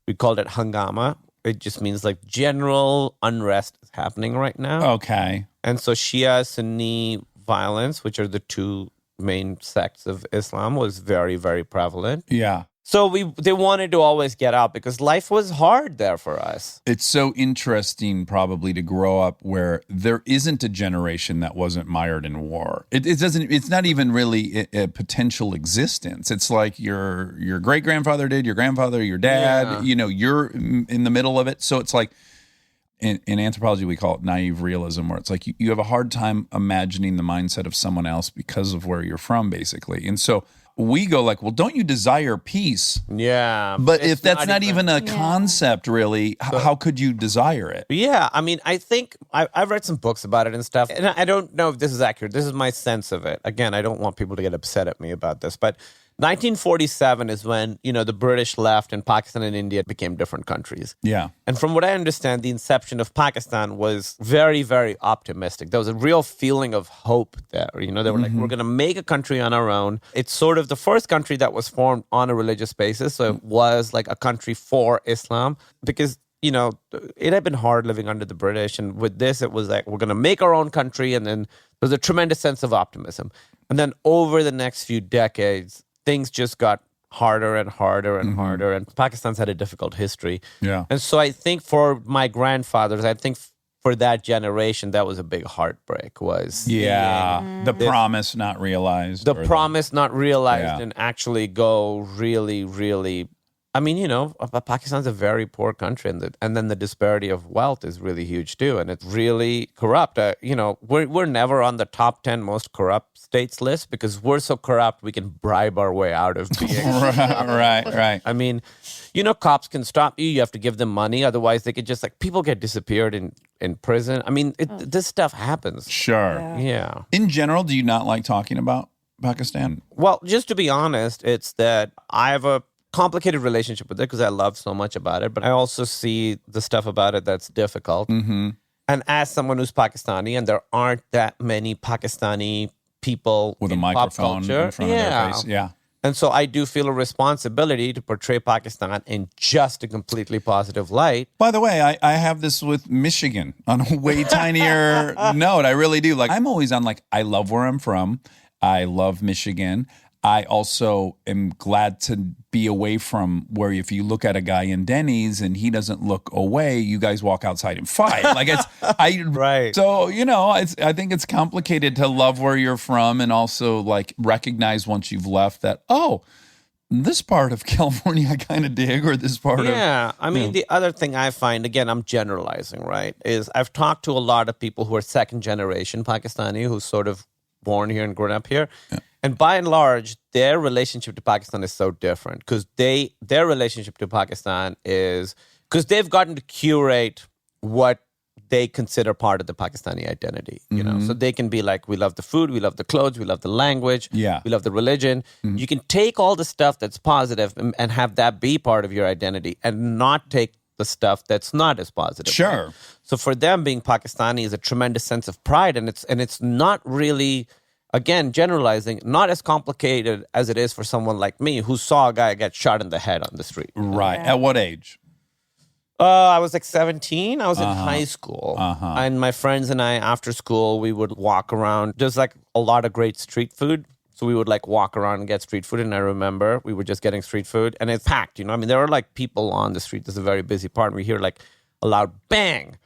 we called it hangama. It just means, like, general unrest is happening right now. Okay. And so Shia, Sunni violence, which are the two main sects of Islam, was very, very prevalent. Yeah. So they wanted to always get out because life was hard there for us. It's so interesting probably to grow up where there isn't a generation that wasn't mired in war. It's not even really a potential existence. It's like your great grandfather did, your grandfather, your dad, you're in the middle of it. So it's like in anthropology, we call it naive realism, where it's like you have a hard time imagining the mindset of someone else because of where you're from, basically. And so we go like, well, don't you desire peace? Yeah. But if that's not even a concept, really, how could you desire it? Yeah. I mean, I think I've read some books about it and stuff, and I don't know if this is accurate. This is my sense of it. Again, I don't want people to get upset at me about this, but 1947 is when, the British left and Pakistan and India became different countries. Yeah. And from what I understand, the inception of Pakistan was very, very optimistic. There was a real feeling of hope there. They were like, we're going to make a country on our own. It's sort of the first country that was formed on a religious basis. So it was like a country for Islam because, it had been hard living under the British. And with this, it was like, we're going to make our own country. And then there's a tremendous sense of optimism. And then over the next few decades, things just got harder and harder and harder. And Pakistan's had a difficult history. Yeah. And so I think for my grandfathers, I think for that generation, that was a big heartbreak was the promise not realized. The promise not realized Yeah. and actually go really, really. I mean, Pakistan's a very poor country, and then the disparity of wealth is really huge too, and it's really corrupt. We're never on the top 10 most corrupt states list because we're so corrupt we can bribe our way out of being. Right. I mean, cops can stop you. You have to give them money, otherwise they could just people get disappeared in prison. I mean, this stuff happens. Sure. Yeah. In general, do you not like talking about Pakistan? Well, just to be honest, it's that I have a complicated relationship with it because I love so much about it, but I also see the stuff about it that's difficult. Mm-hmm. And as someone who's Pakistani, and there aren't that many Pakistani people With a in microphone pop culture, in front of their face. Yeah. And so I do feel a responsibility to portray Pakistan in just a completely positive light. By the way, I have this with Michigan on a way tinier note. I really do. Like, I'm always on I love where I'm from. I love Michigan. I also am glad to be away from where if you look at a guy in Denny's and he doesn't look away, you guys walk outside and fight. Right. So, I think it's complicated to love where you're from and also recognize once you've left that, this part of California I kind of dig, or this part of... Yeah. I mean, the other thing I find, again, I'm generalizing, right, is I've talked to a lot of people who are second generation Pakistani who's sort of born here and grown up here. Yeah. And by and large, their relationship to Pakistan is so different because their relationship to Pakistan is because they've gotten to curate what they consider part of the Pakistani identity. So they can be like, we love the food, we love the clothes, we love the language, we love the religion. You can take all the stuff that's positive and have that be part of your identity and not take the stuff that's not as positive. Sure. Right? So for them, being Pakistani is a tremendous sense of pride, and it's not really. Again, generalizing, not as complicated as it is for someone like me who saw a guy get shot in the head on the street. Right. At what age? I was 17. I was in high school. And my friends and I, after school, we would walk around. There's a lot of great street food. So we would walk around and get street food. And I remember we were just getting street food and it's packed. There were people on the street. This is a very busy part. And we hear a loud bang.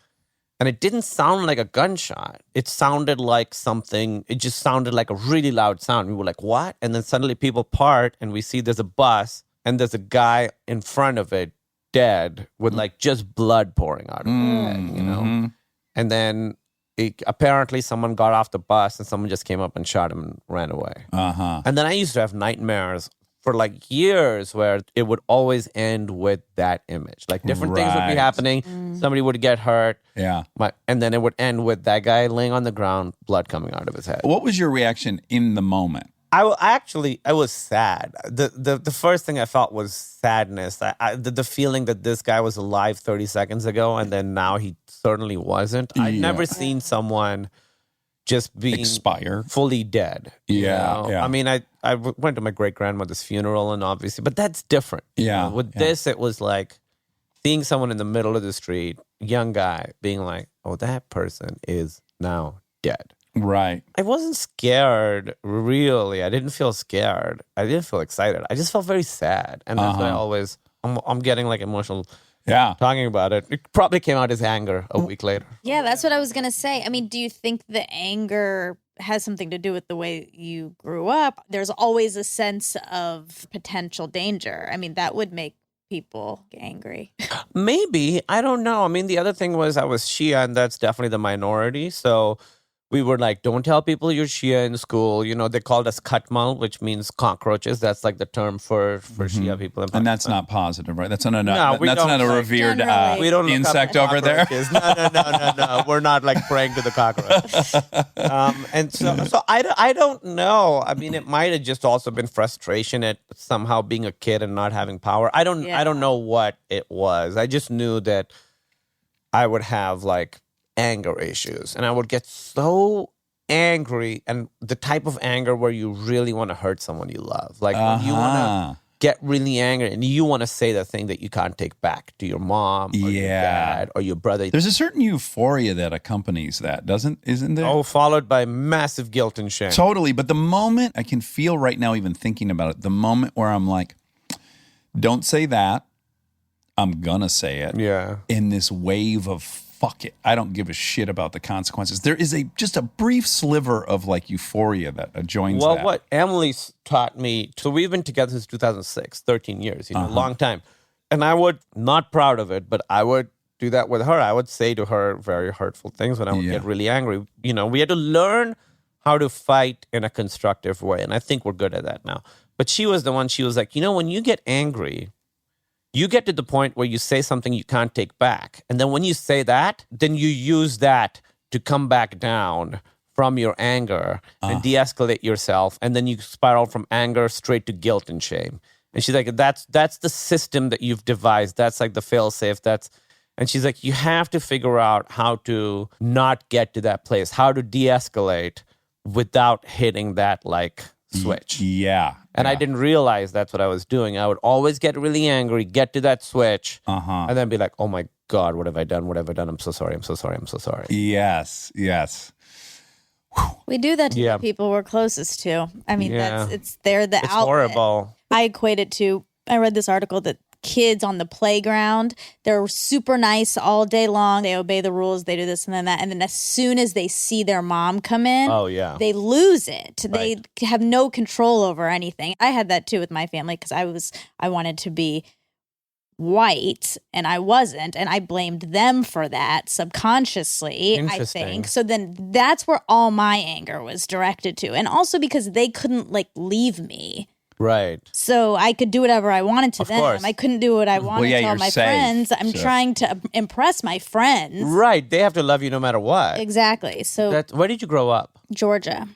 And it didn't sound like a gunshot. It sounded like something. It just sounded like a really loud sound. We were like, what? And then suddenly people part and we see there's a bus and there's a guy in front of it dead with just blood pouring out of his head, And then apparently someone got off the bus and someone just came up and shot him and ran away. Uh-huh. And then I used to have nightmares for like years where it would always end with that image. Like different things would be Right. happening. Somebody would get hurt. Yeah. And then it would end with that guy laying on the ground, blood coming out of his head. What was your reaction in the moment? I was sad. The first thing I felt was sadness. The feeling that this guy was alive 30 seconds ago and then now he certainly wasn't. I've Yeah. never seen someone just being Expire. fully dead. you Yeah, know? yeah. I mean, I went to my great grandmother's funeral and obviously, but that's different. Yeah, With yeah. this, it was like seeing someone in the middle of the street, young guy, being like, oh, that person is now dead. Right. I wasn't scared, really. I didn't feel scared. I didn't feel excited. I just felt very sad. And that's why I'm getting like emotional Yeah. talking about it. It probably came out as anger a week later. Yeah, that's what I was going to say. I mean, do you think the anger has something to do with the way you grew up? There's always a sense of potential danger. I mean, that would make people angry. Maybe. I don't know. I mean, the other thing was I was Shia, and that's definitely the minority. So we were like, don't tell people you're Shia in school. You know, they called us katmal, which means cockroaches. That's like the term for Shia people in Pakistan. And that's not positive, right? That's not a, No, we that's don't, not a like, revered generally- We don't look insect up over there. cockroaches. No. We're not like praying to the cockroach. And so I don't know. I mean, it might have just also been frustration at somehow being a kid and not having power. I don't know what it was. I just knew that I would have like anger issues and I would get so angry, and the type of anger where you really want to hurt someone you love. Like when you want to get really angry and you want to say the thing that you can't take back to your mom or your dad or your brother. There's a certain euphoria that accompanies that, isn't there? Oh, followed by massive guilt and shame. Totally. But the moment I can feel right now, even thinking about it, the moment where I'm like, don't say that, I'm gonna say it. Yeah. In this wave of fuck it, I don't give a shit about the consequences. There is just a brief sliver of like euphoria that joins Well, that. what Emily's taught me, so we've been together since 2006, 13 years, a long time. And I would, not proud of it, but I would do that with her. I would say to her very hurtful things when I would get really angry. You know, we had to learn how to fight in a constructive way. And I think we're good at that now. But she was the one, she was like, you know, when you get angry, you get to the point where you say something you can't take back. And then when you say that, then you use that to come back down from your anger and de-escalate yourself. And then you spiral from anger straight to guilt and shame. And she's like, that's the system that you've devised. That's like the fail-safe. And she's like, you have to figure out how to not get to that place, how to de-escalate without hitting that like switch. Yeah. And I didn't realize that's what I was doing. I would always get really angry, get to that switch, and then be like, oh my God, what have I done? What have I done? I'm so sorry. I'm so sorry. I'm so sorry. Yes. We do that to Yeah. the people we're closest to. I mean, Yeah. they're the It's outlet. horrible. I equate it to, I read this article that kids on the playground, they're super nice all day long. They obey the rules. They do this and then that. And then as soon as they see their mom come in, Oh, yeah. they lose it. Right. They have no control over anything. I had that too with my family because I wanted to be white and I wasn't, and I blamed them for that subconsciously, I Interesting. think. So then that's where all my anger was directed to. And also because they couldn't like leave me. Right. So I could do whatever I wanted to Of them. course. I couldn't do what I wanted yeah, to all you're my safe, friends. I'm so- trying to impress my friends. Right. They have to love you no matter what. Exactly. So Where did you grow up? Georgia.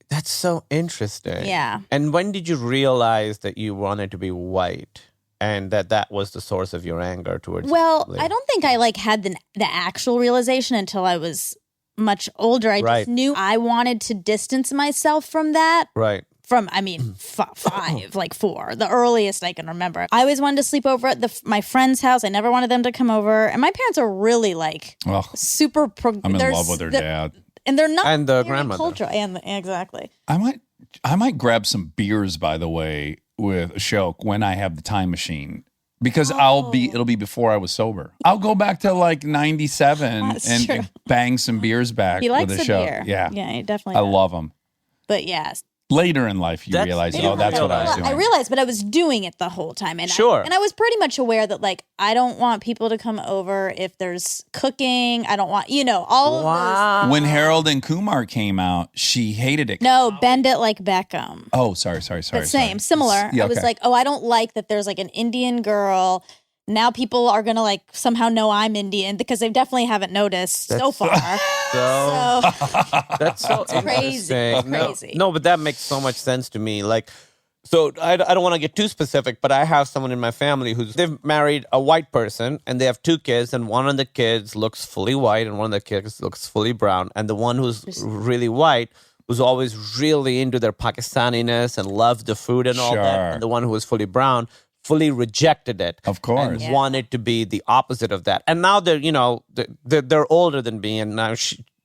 That's so interesting. Yeah. And when did you realize that you wanted to be white and that was the source of your anger towards Well, family? I don't think I like had the actual realization until I was much older. I Right. just knew I wanted to distance myself from that. Right. From, I mean, 5, like 4, the earliest I can remember. I always wanted to sleep over at my friend's house. I never wanted them to come over. And my parents are really like Well, super. I'm in love with their dad. And they're not. And the very grandmother. cultural. Exactly. I might grab some beers, by the way, with Ashok when I have the time machine. Because it'll be before I was sober. I'll go back to like 97 That's true. and bang some beers back He likes with a Ashok. beer. Yeah. Yeah, he definitely I does. love them. But yes, Later in life, you That's- realize, you oh, that's what I was realize. doing. I realized, but I was doing it the whole time. And Sure. I was pretty much aware that, like, I don't want people to come over if there's cooking. I don't want, all of Wow. When Harold and Kumar came out, she hated it. those. No, bend it like Beckham. Oh, sorry. But same, similar. Yeah, I was okay. like, oh, I don't like that there's like an Indian girl. Now people are going to like somehow know I'm Indian because they definitely haven't noticed so far. So that's so crazy. interesting. Crazy. No, but that makes so much sense to me. Like, so I don't want to get too specific, but I have someone in my family they've married a white person and they have 2 kids, and one of the kids looks fully white and one of the kids looks fully brown, and the one who's really white was always really into their Pakistaniness and loved the food and all Sure. that, and the one who was fully brown fully rejected it. Of course. And wanted to be the opposite of that. And now they're older than me, and now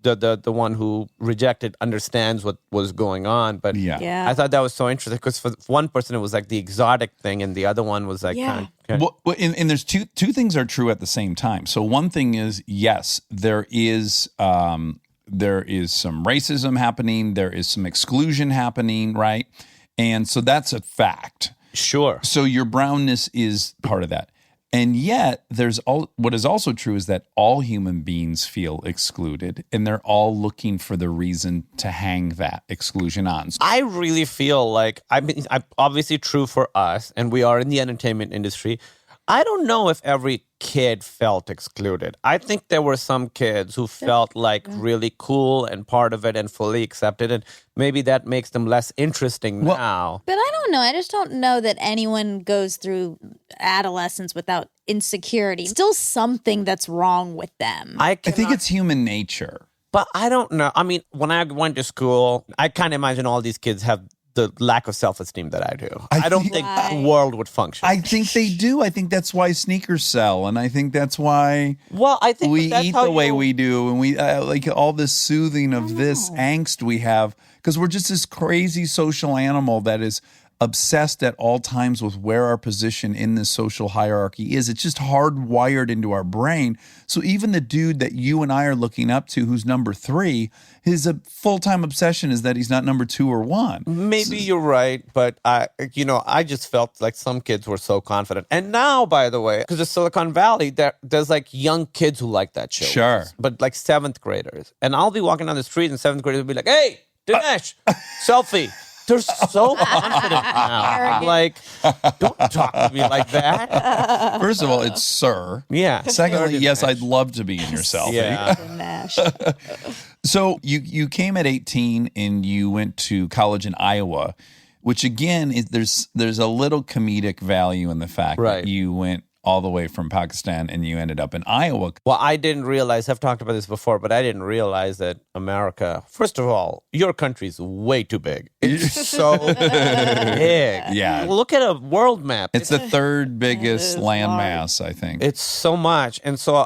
the one who rejected understands what was going on. But Yeah. I thought that was so interesting because for one person it was like the exotic thing, and the other one was like Yeah. kind of, Well, and there's two things are true at the same time. So one thing is, yes, there is some racism happening, there is some exclusion happening, right? And so that's a fact. sure. So your brownness is part of that. And yet what is also true is that all human beings feel excluded, and they're all looking for the reason to hang that exclusion on. I really feel like, I'm obviously true for us, and we are in the entertainment industry. I don't know if every kid felt excluded. I think there were some kids who felt like really cool and part of it and fully accepted, and maybe that makes them less interesting now. But I don't know. I just don't know that anyone goes through adolescence without insecurity. Still something that's wrong with them. I think it's human nature. But I don't know. I mean, when I went to school, I can't imagine all these kids have the lack of self-esteem that I do. I don't think the world would function. I think they do. I think that's why sneakers sell, and I think that's why I think we that's eat how the way you- we do, and we like all this soothing of this angst we have because we're just this crazy social animal that is obsessed at all times with where our position in this social hierarchy is. It's just hardwired into our brain. So even the dude that you and I are looking up to, who's number 3, his full-time obsession is that he's not number 2 or 1. Maybe you're right, but I just felt like some kids were so confident. And now, by the way, because of Silicon Valley, there's like young kids who like that show. Sure. But like 7th graders. And I'll be walking down the street and 7th graders will be like, hey, Dinesh, selfie. They're so confident now. Like, don't talk to me like that. First of all, it's sir. Yeah. Secondly, Third yes, Dinesh. I'd love to be in your selfie. Yeah. Nash. So you came at 18 and you went to college in Iowa, which again there's a little comedic value in the fact Right. that you went all the way from Pakistan and you ended up in Iowa. Well, I didn't realize, I've talked about this before, but I didn't realize that America, first of all, your country's way too big. It's so big. Yeah. Look at a world map. It's the third biggest is landmass, I think. It's so much. And so,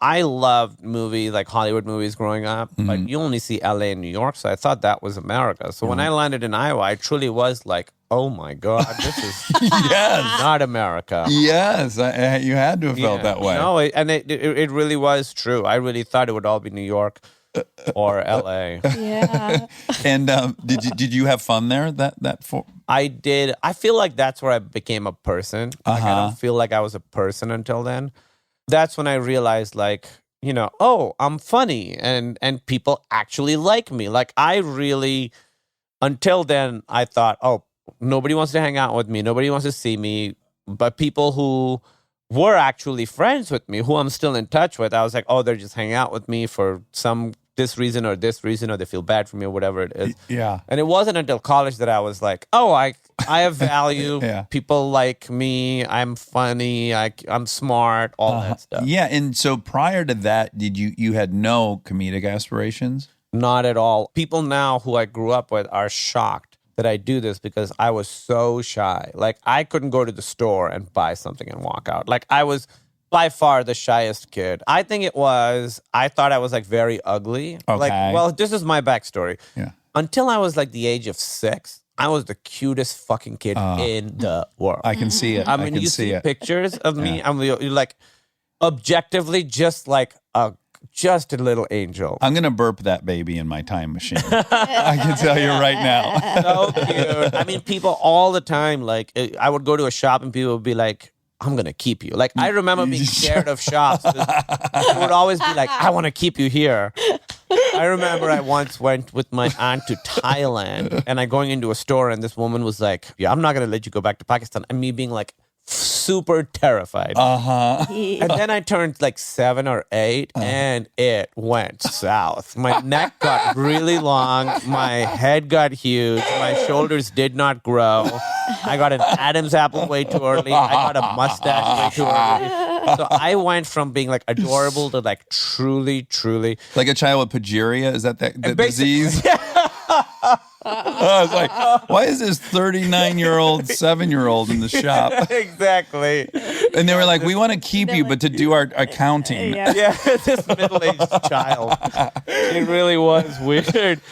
I loved movies, like Hollywood movies growing up, but you only see LA and New York. So I thought that was America. So when I landed in Iowa, I truly was like, oh my God, this is Yes. not America. Yes, you had to have felt Yeah. that way. No, it really was true. I really thought it would all be New York or LA. Yeah. And did you have fun there? I did. I feel like that's where I became a person. Like, I don't feel like I was a person until then. That's when I realized, like, oh, I'm funny and people actually like me. Like, I really, until then, I thought, oh, nobody wants to hang out with me. Nobody wants to see me. But people who were actually friends with me, who I'm still in touch with, I was like, oh, they're just hanging out with me for this reason, or they feel bad for me, or whatever it is. Yeah. And it wasn't until college that I was like, oh, I have value. Yeah. People like me. I'm funny. I'm smart. All that stuff. Yeah, and so prior to that, did you had no comedic aspirations? Not at all. People now who I grew up with are shocked that I do this because I was so shy. Like, I couldn't go to the store and buy something and walk out. Like, I was by far the shyest kid. I think I thought I was like very ugly. Okay. Like, well, this is my backstory. Yeah. Until I was like the age of 6, I was the cutest fucking kid in the world. I can see it. I mean, can you see see it. pictures of me. I'm you're like objectively just like a just a little angel. I'm going to burp that baby in my time machine. I can tell you right now. So cute. I mean, people all the time, like, I would go to a shop and people would be like, I'm going to keep you. Like, I remember being scared of shops. People would always be like, I want to keep you here. I remember I once went with my aunt to Thailand and I going into a store and this woman was like, yeah, I'm not going to let you go back to Pakistan. And me being like, super terrified. And then I turned like 7 or 8 and it went south. My neck got really long. My head got huge. My shoulders did not grow. I got an Adam's apple way too early. I got a mustache way too early. So I went from being like adorable to like truly. Like a child with progeria? Is that the disease? I was like, why is this 39-year-old 7-year-old in the shop? Exactly. And they were like, we want to keep you, but to do our accounting. Yeah, this middle-aged child. It really was weird.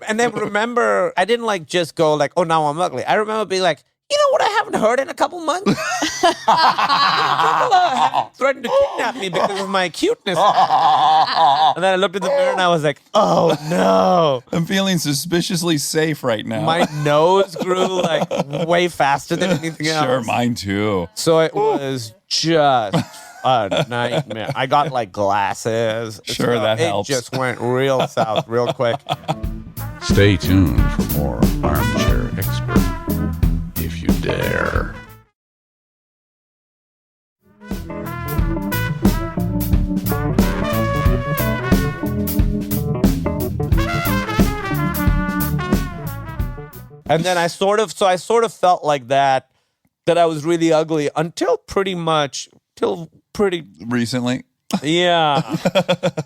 And then remember, I didn't like just go like, oh, now I'm ugly. I remember being like, you know what I haven't heard in a couple months? People have threatened to kidnap me because of my cuteness. And then I looked in the mirror and I was like, oh no. I'm feeling suspiciously safe right now. My nose grew like way faster than anything else. Sure, mine too. So it was just a nightmare. I got like glasses. Sure, that helps. It just went real south real quick. Stay tuned for more Armchair Expert, if you dare. And then I sort of felt like that I was really ugly until pretty Recently? yeah.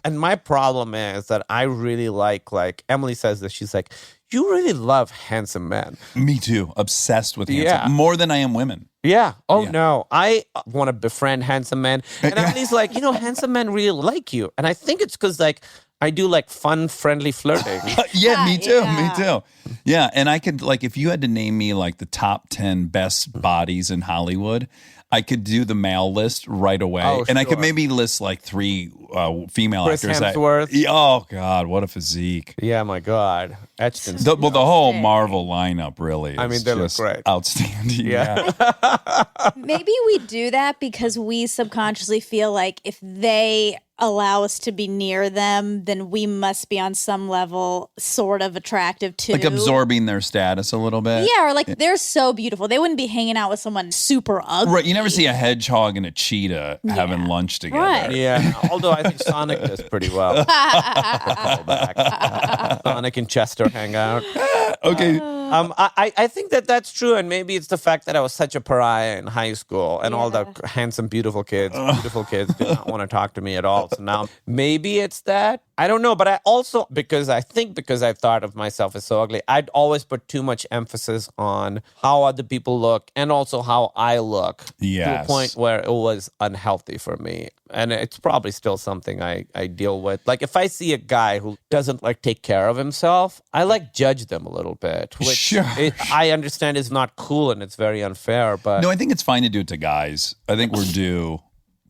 And my problem is that I really like Emily says this. She's like, you really love handsome men. Me too. Obsessed with handsome. Yeah. More than I am women. Yeah. Oh, Yeah. no. I want to befriend handsome men. And Emily's like, handsome men really like you. And I think it's because, like, I do, like, fun, friendly flirting. Yeah, me too. Yeah. Me too. Yeah. And I could, like, if you had to name me, like, the top 10 best bodies in Hollywood, I could do the male list right away. Oh, and I could sure. maybe list, like, 3 female Chris actors. Hemsworth. Oh, God. What a physique. Yeah, my God. Etched in The whole Marvel lineup really is I mean, they look just great. outstanding. Yeah. Maybe we do that because we subconsciously feel like if they allow us to be near them, then we must be on some level sort of attractive too. Like absorbing their status a little bit. Yeah, or like they're so beautiful. They wouldn't be hanging out with someone super ugly. Right. You never see a hedgehog and a cheetah having lunch together. Right. Yeah. Although I think Sonic does pretty well. Sonic and Chester hang out. Okay. I think that's true, and maybe it's the fact that I was such a pariah in high school, and all the handsome, beautiful kids did not want to talk to me at all. So now maybe it's that. I don't know, but I also because I thought of myself as so ugly, I'd always put too much emphasis on how other people look and also how I look to a Yes. point where it was unhealthy for me. And it's probably still something I deal with. Like if I see a guy who doesn't like take care of himself, I like judge them a little bit, which Sure. I understand is not cool and it's very unfair. But No, I think it's fine to do it to guys. I think we're due.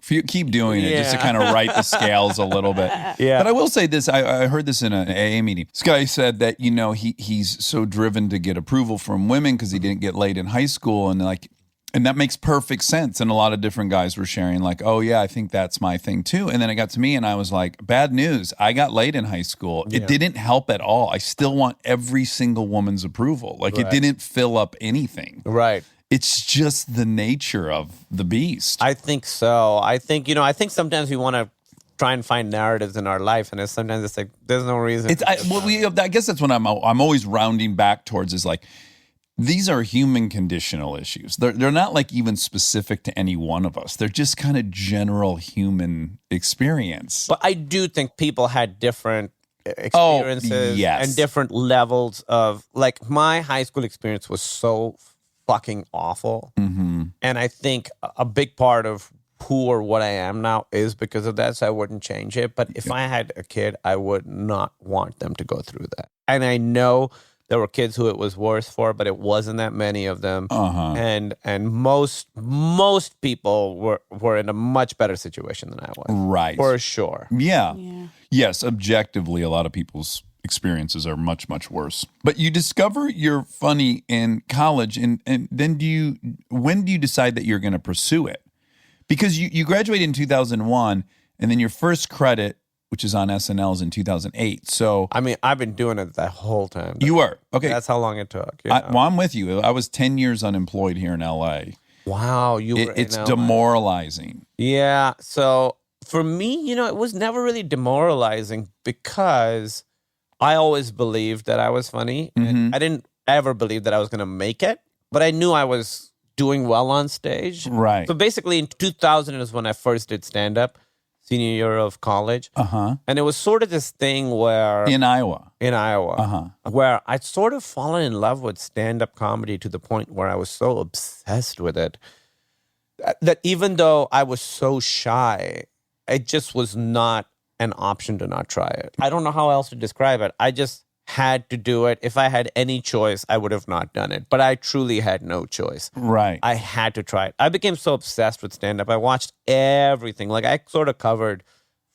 If you keep doing it, just to Yeah. kind of right the scales a little bit. Yeah. But I will say this. I heard this in an AA meeting. This guy said that, he's so driven to get approval from women because he didn't get laid in high school. And that makes perfect sense. And a lot of different guys were sharing like, oh, yeah, I think that's my thing too. And then it got to me and I was like, bad news. I got laid in high school. It didn't help at all. I still want every single woman's approval. Like it didn't fill up anything. right. It's just the nature of the beast. I think so. I think sometimes we want to try and find narratives in our life, and sometimes it's like there's no reason. I guess that's what I'm always rounding back towards is like, these are human conditional issues. They're not like even specific to any one of us. They're just kind of general human experience. But I do think people had different experiences yes. and different levels of like my high school experience was so fucking awful. Mm-hmm. And I think a big part of who or what I am now is because of that, so I wouldn't change it. But if I had a kid, I would not want them to go through that. And I know There were kids who it was worse for, but it wasn't that many of them. Uh-huh. And most people were in a much better situation than I was. Right. For sure. Yeah. Yes, objectively, a lot of people's experiences are much, much worse. But you discover you're funny in college, and then when do you decide that you're going to pursue it? Because you graduated in 2001, and then your first credit, which is on SNL, is in 2008. So I mean, I've been doing it that whole time. you were. Okay. That's how long it took. Yeah. I'm with you. I was 10 years unemployed here in LA. Wow. It's demoralizing. Yeah. So for me, it was never really demoralizing because I always believed that I was funny. And I didn't ever believe that I was going to make it, but I knew I was doing well on stage. Right. So basically in 2000 is when I first did stand-up, senior year of college. Uh-huh. And it was sort of this thing where... In Iowa. Where I'd sort of fallen in love with stand-up comedy to the point where I was so obsessed with it that even though I was so shy, it just was not an option to not try it. I don't know how else to describe it. I just had to do it. If I had any choice, I would have not done it. But I truly had no choice. Right. I had to try it. I became so obsessed with stand-up. I watched everything. Like, I sort of covered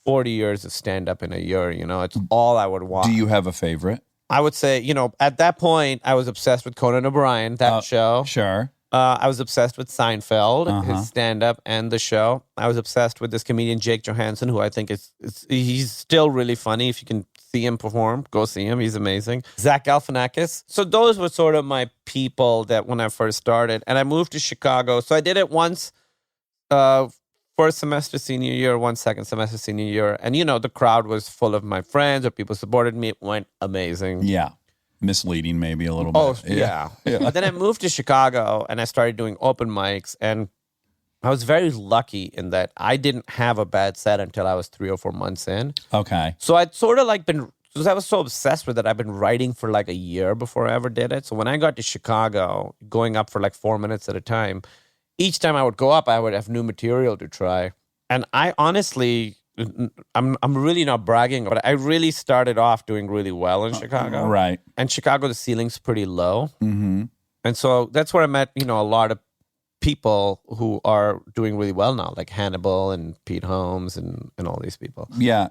40 years of stand-up in a year, It's all I would watch. Do you have a favorite? I would say, at that point, I was obsessed with Conan O'Brien, that show. Sure. I was obsessed with Seinfeld, his stand-up, and the show. I was obsessed with this comedian, Jake Johansson, who I think he's still really funny. If you can see him perform, go see him. He's amazing. Zach Galifianakis. So those were sort of my people that when I first started. And I moved to Chicago. So I did it once, first semester senior year, one second semester senior year. And, the crowd was full of my friends or people supported me. It went amazing. Yeah. Misleading maybe a little bit. Oh, yeah. But then I moved to Chicago and I started doing open mics. And I was very lucky in that I didn't have a bad set until I was 3 or 4 months in. Okay. So I'd sort of because I was so obsessed with it, I've been writing for like a year before I ever did it. So when I got to Chicago, going up for like 4 minutes at a time, each time I would go up, I would have new material to try. And I honestly... I'm really not bragging, but I really started off doing really well in Chicago. Right. And Chicago, the ceiling's pretty low. Mm-hmm. And so that's where I met, a lot of people who are doing really well now, like Hannibal and Pete Holmes and all these people. Yeah.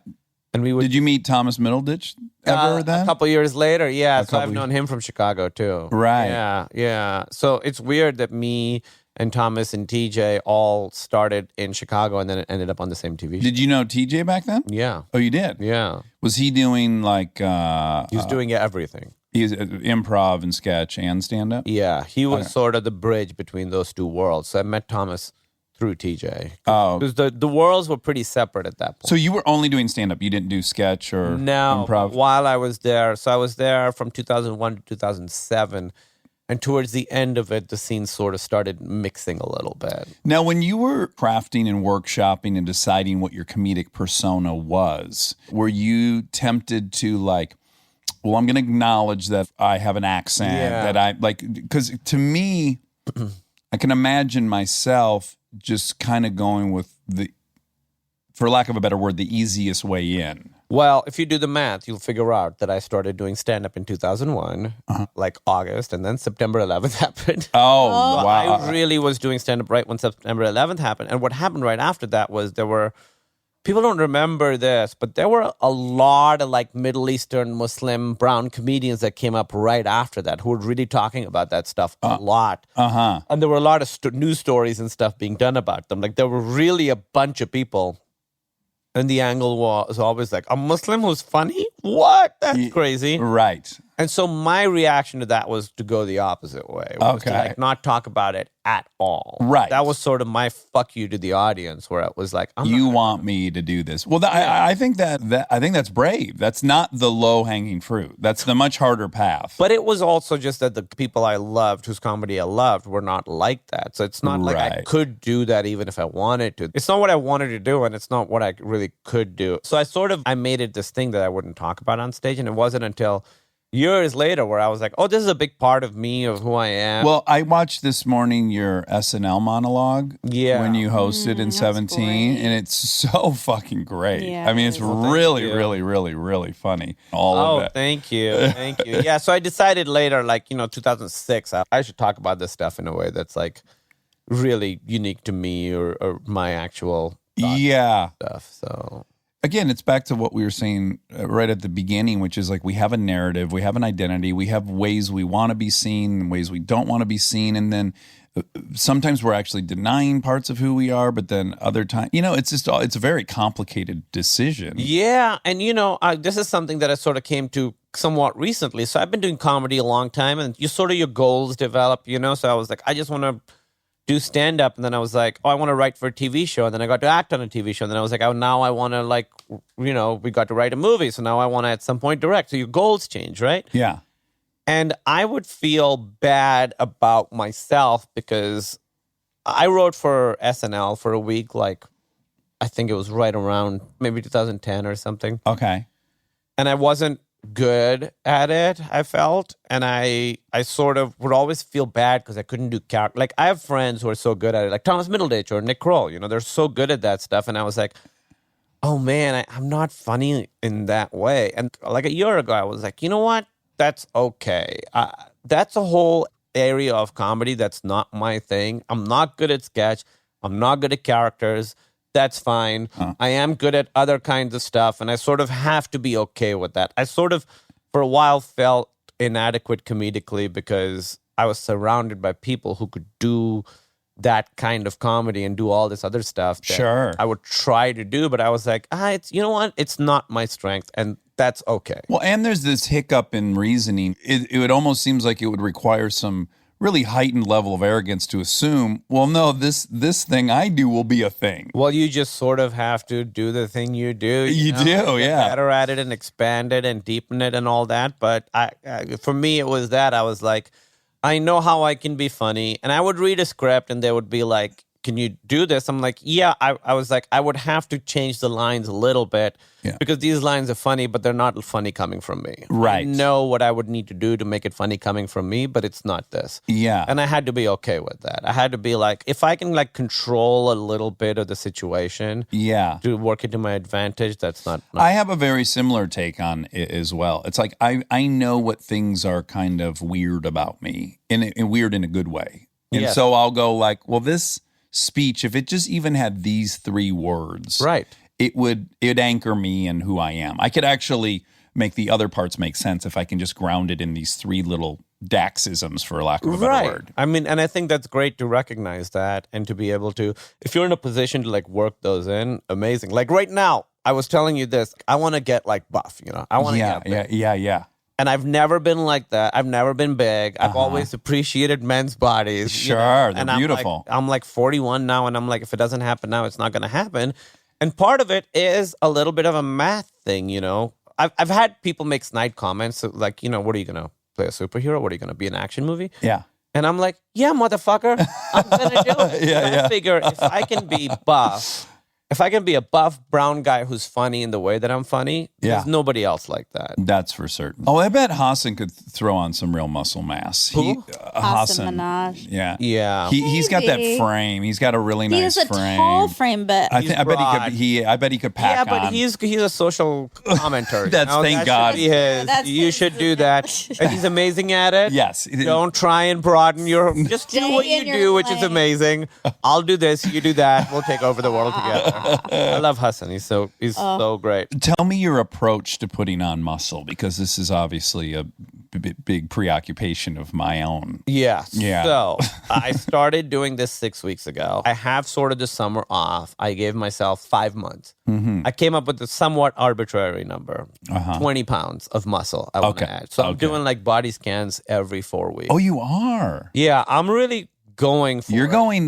And we would... Did you meet Thomas Middleditch ever then? A couple years later, yeah. So I've known him from Chicago too. Right. Yeah. So it's weird that me and Thomas and TJ all started in Chicago and then it ended up on the same TV show. Did you know TJ back then? Yeah. Oh, you did? Yeah. Was he doing like... he was doing everything. He's improv and sketch and stand-up? Yeah. He was sort of the bridge between those two worlds. So I met Thomas through TJ. Oh. Because the worlds were pretty separate at that point. So you were only doing stand-up? You didn't do sketch or improv? While I was there. So I was there from 2001 to 2007. And towards the end of it, the scene sort of started mixing a little bit. Now, when you were crafting and workshopping and deciding what your comedic persona was, were you tempted to well, I'm going to acknowledge that I have an accent, that I because to me, I can imagine myself just kind of going with for lack of a better word, the easiest way in. Well, if you do the math, you'll figure out that I started doing stand-up in 2001, like August, and then September 11th happened. Oh, So wow. I really was doing stand-up right when September 11th happened. And what happened right after that was people don't remember this, but there were a lot of Middle Eastern, Muslim, brown comedians that came up right after that who were really talking about that stuff a lot. And there were a lot of news stories and stuff being done about them. There were really a bunch of people. And the angle was always a Muslim who's funny? What? That's crazy. Right. And so my reaction to that was to go the opposite way. Was to not talk about it at all. Right. That was sort of my fuck you to the audience, where it was you want me to do this. Well, I think that's brave. That's not the low-hanging fruit. That's the much harder path. But it was also just that the people I loved, whose comedy I loved, were not like that. So it's not like I could do that even if I wanted to. It's not what I wanted to do, and it's not what I really could do. So I made it this thing that I wouldn't talk about on stage, and it wasn't until years later where I was like, oh, this is a big part of me, of who I am. Well, I watched this morning your SNL monologue when you hosted in 17, and it's so fucking great. Yeah, I mean, it's really, you. really, really, really funny. All of it. Thank you. Thank you. Yeah, so I decided later, 2006, I should talk about this stuff in a way that's like really unique to me or my actual Yeah. stuff. So Again, it's back to what we were saying right at the beginning, which is like we have a narrative, we have an identity, we have ways we want to be seen and ways we don't want to be seen. And then sometimes we're actually denying parts of who we are, but then other times, it's a very complicated decision. yeah, and this is something that I sort of came to somewhat recently. So I've been doing comedy a long time, and your goals develop, So I was like, I just want to do stand up, and then I was like, oh, I want to write for a TV show, and then I got to act on a TV show, and then I was like, oh, now I want to we got to write a movie, so now I want to at some point direct. So your goals change, right? Yeah. And I would feel bad about myself because I wrote for SNL for a week, I think it was right around maybe 2010 or something. Okay. And I wasn't good at it, I felt. And I sort of would always feel bad because I couldn't do character. Like, I have friends who are so good at it, like Thomas Middleditch or Nick Kroll, they're so good at that stuff. And I was like, oh man, I'm not funny in that way. And like a year ago, I was like, you know what? That's okay. That's a whole area of comedy that's not my thing. I'm not good at sketch. I'm not good at characters. That's fine. I am good at other kinds of stuff, and I sort of have to be okay with that. I sort of, for a while, felt inadequate comedically because I was surrounded by people who could do that kind of comedy and do all this other stuff that Sure. I would try to do, but I was like, it's you know what? It's not my strength, and that's okay. Well, and there's this hiccup in reasoning. It almost seems like it would require some really heightened level of arrogance to assume, well, no, this thing I do will be a thing. Well, you just sort of have to do the thing you do. You do, Get yeah. better at it and expand it and deepen it and all that. But for me, it was that. I was like, I know how I can be funny. And I would read a script and they would be like, can you do this? I'm like, yeah. I was like, I would have to change the lines a little bit because these lines are funny, but they're not funny coming from me. Right. I know what I would need to do to make it funny coming from me, but it's not this. Yeah. And I had to be okay with that. I had to be like, if I can control a little bit of the situation to work it to my advantage, that's not I have a very similar take on it as well. It's like I know what things are kind of weird about me, and weird in a good way. And so I'll go like, well, this speech, if it just even had these 3 words, right, it'd anchor me in who I am. I could actually make the other parts make sense if I can just ground it in these 3 little Daxisms, for lack of a better word. I mean, and I think that's great to recognize that and to be able to, if you're in a position to work those in, amazing. Like right now, I was telling you this, I want to get buff, I want to get big. Yeah. And I've never been like that. I've never been big. I've always appreciated men's bodies. Sure, they're and beautiful. I'm 41 now, and I'm like, if it doesn't happen now, it's not going to happen. And part of it is a little bit of a math thing, I've had people make snide comments like, what are you going to play a superhero? What are you going to be, an action movie? Yeah. And I'm like, yeah, motherfucker, I'm going to do it. I figure if I can be buff, if I can be a buff brown guy who's funny in the way that I'm funny, there's nobody else like that. That's for certain. Oh, I bet Hassan could throw on some real muscle mass. Who? Hassan Minaj. Yeah. Yeah. He's got that Maybe. frame. He's got a really He nice has a frame. tall frame, but I bet broad. I bet he could pack Yeah, but on. he's a social commenter. Thank that God. Should be his. That's You his should do that. And he's amazing at it. Yes. Don't try and broaden your. Just do Stay what in you your do, which is lane. amazing. I'll do this. You do that. We'll take over the world together. I love Hassan. He's so great. Tell me your approach to putting on muscle, because this is obviously a big preoccupation of my own. Yes. Yeah. So I started doing this 6 weeks ago. I have sort of the summer off. I gave myself 5 months. Mm-hmm. I came up with a somewhat arbitrary number, 20 pounds of muscle I want to add. So I'm doing body scans every 4 weeks. Oh, you are? Yeah, I'm really going for You're it. going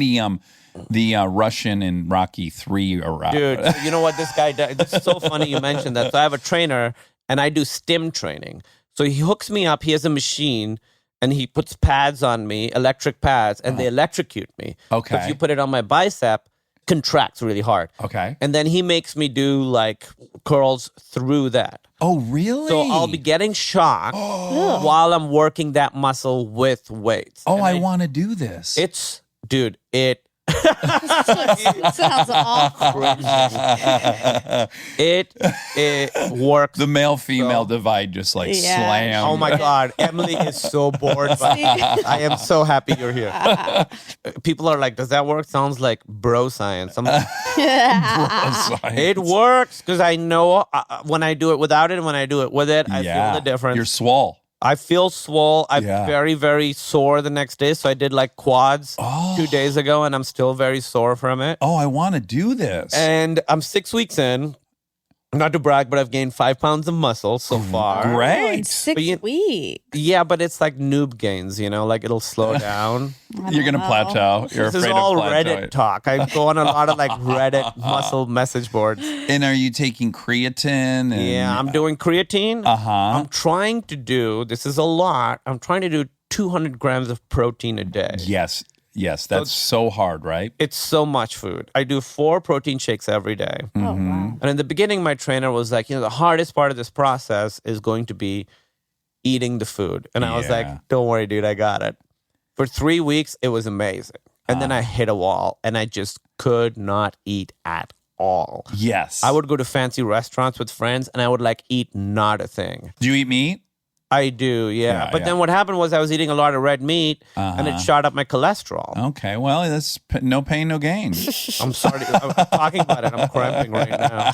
the Russian in Rocky 3 around. Dude, so you know what this guy does? It's so funny you mentioned that. So I have a trainer and I do stim training. So he hooks me up. He has a machine and he puts pads on me, electric pads, and they electrocute me. Okay. So if you put it on my bicep, contracts really hard. Okay. And then he makes me do like curls through that. Oh, really? So I'll be getting shocked while I'm working that muscle with weights. Oh, And I want to do this. It's, dude, it Sounds awful. it works. the male-female divide just like Yeah. slam. Oh my God, Emily is so bored. But I am so happy you're here. People are like, does that work? Sounds like bro science. I'm like, it works because I know when I do it without it and when I do it with it, I feel the difference. You're swole. I feel swole. I'm Yeah. very, very sore the next day. So I did like quads 2 days ago and I'm still very sore from it. Oh, I want to do this. And I'm 6 weeks in. Not to brag, but I've gained 5 pounds of muscle so far. Oh, in Great. 6 But you- weeks. Yeah, but it's like noob gains, you know, like it'll slow down. You're going to plateau. You're This is afraid all of Reddit plateauing. talk. I go on a lot of like Reddit muscle message boards. And are you taking creatine? And, Yeah, I'm doing creatine. Uh-huh. I'm trying to do, this is a lot, I'm trying to do 200 grams of protein a day. Yes. Yes. That's so hard, right? It's so much food. I do 4 protein shakes every day. Oh, Mm-hmm. wow. And in the beginning, my trainer was like, the hardest part of this process is going to be eating the food. And I was Yeah. like, don't worry, dude, I got it. For 3 weeks, it was amazing. And then I hit a wall and I just could not eat at all. Yes. I would go to fancy restaurants with friends and I would like eat not a thing. Do you eat meat? I do, yeah. But then what happened was I was eating a lot of red meat and it shot up my cholesterol. Okay. Well, that's no pain, no gain. I'm sorry. I'm talking about it. I'm cramping right now.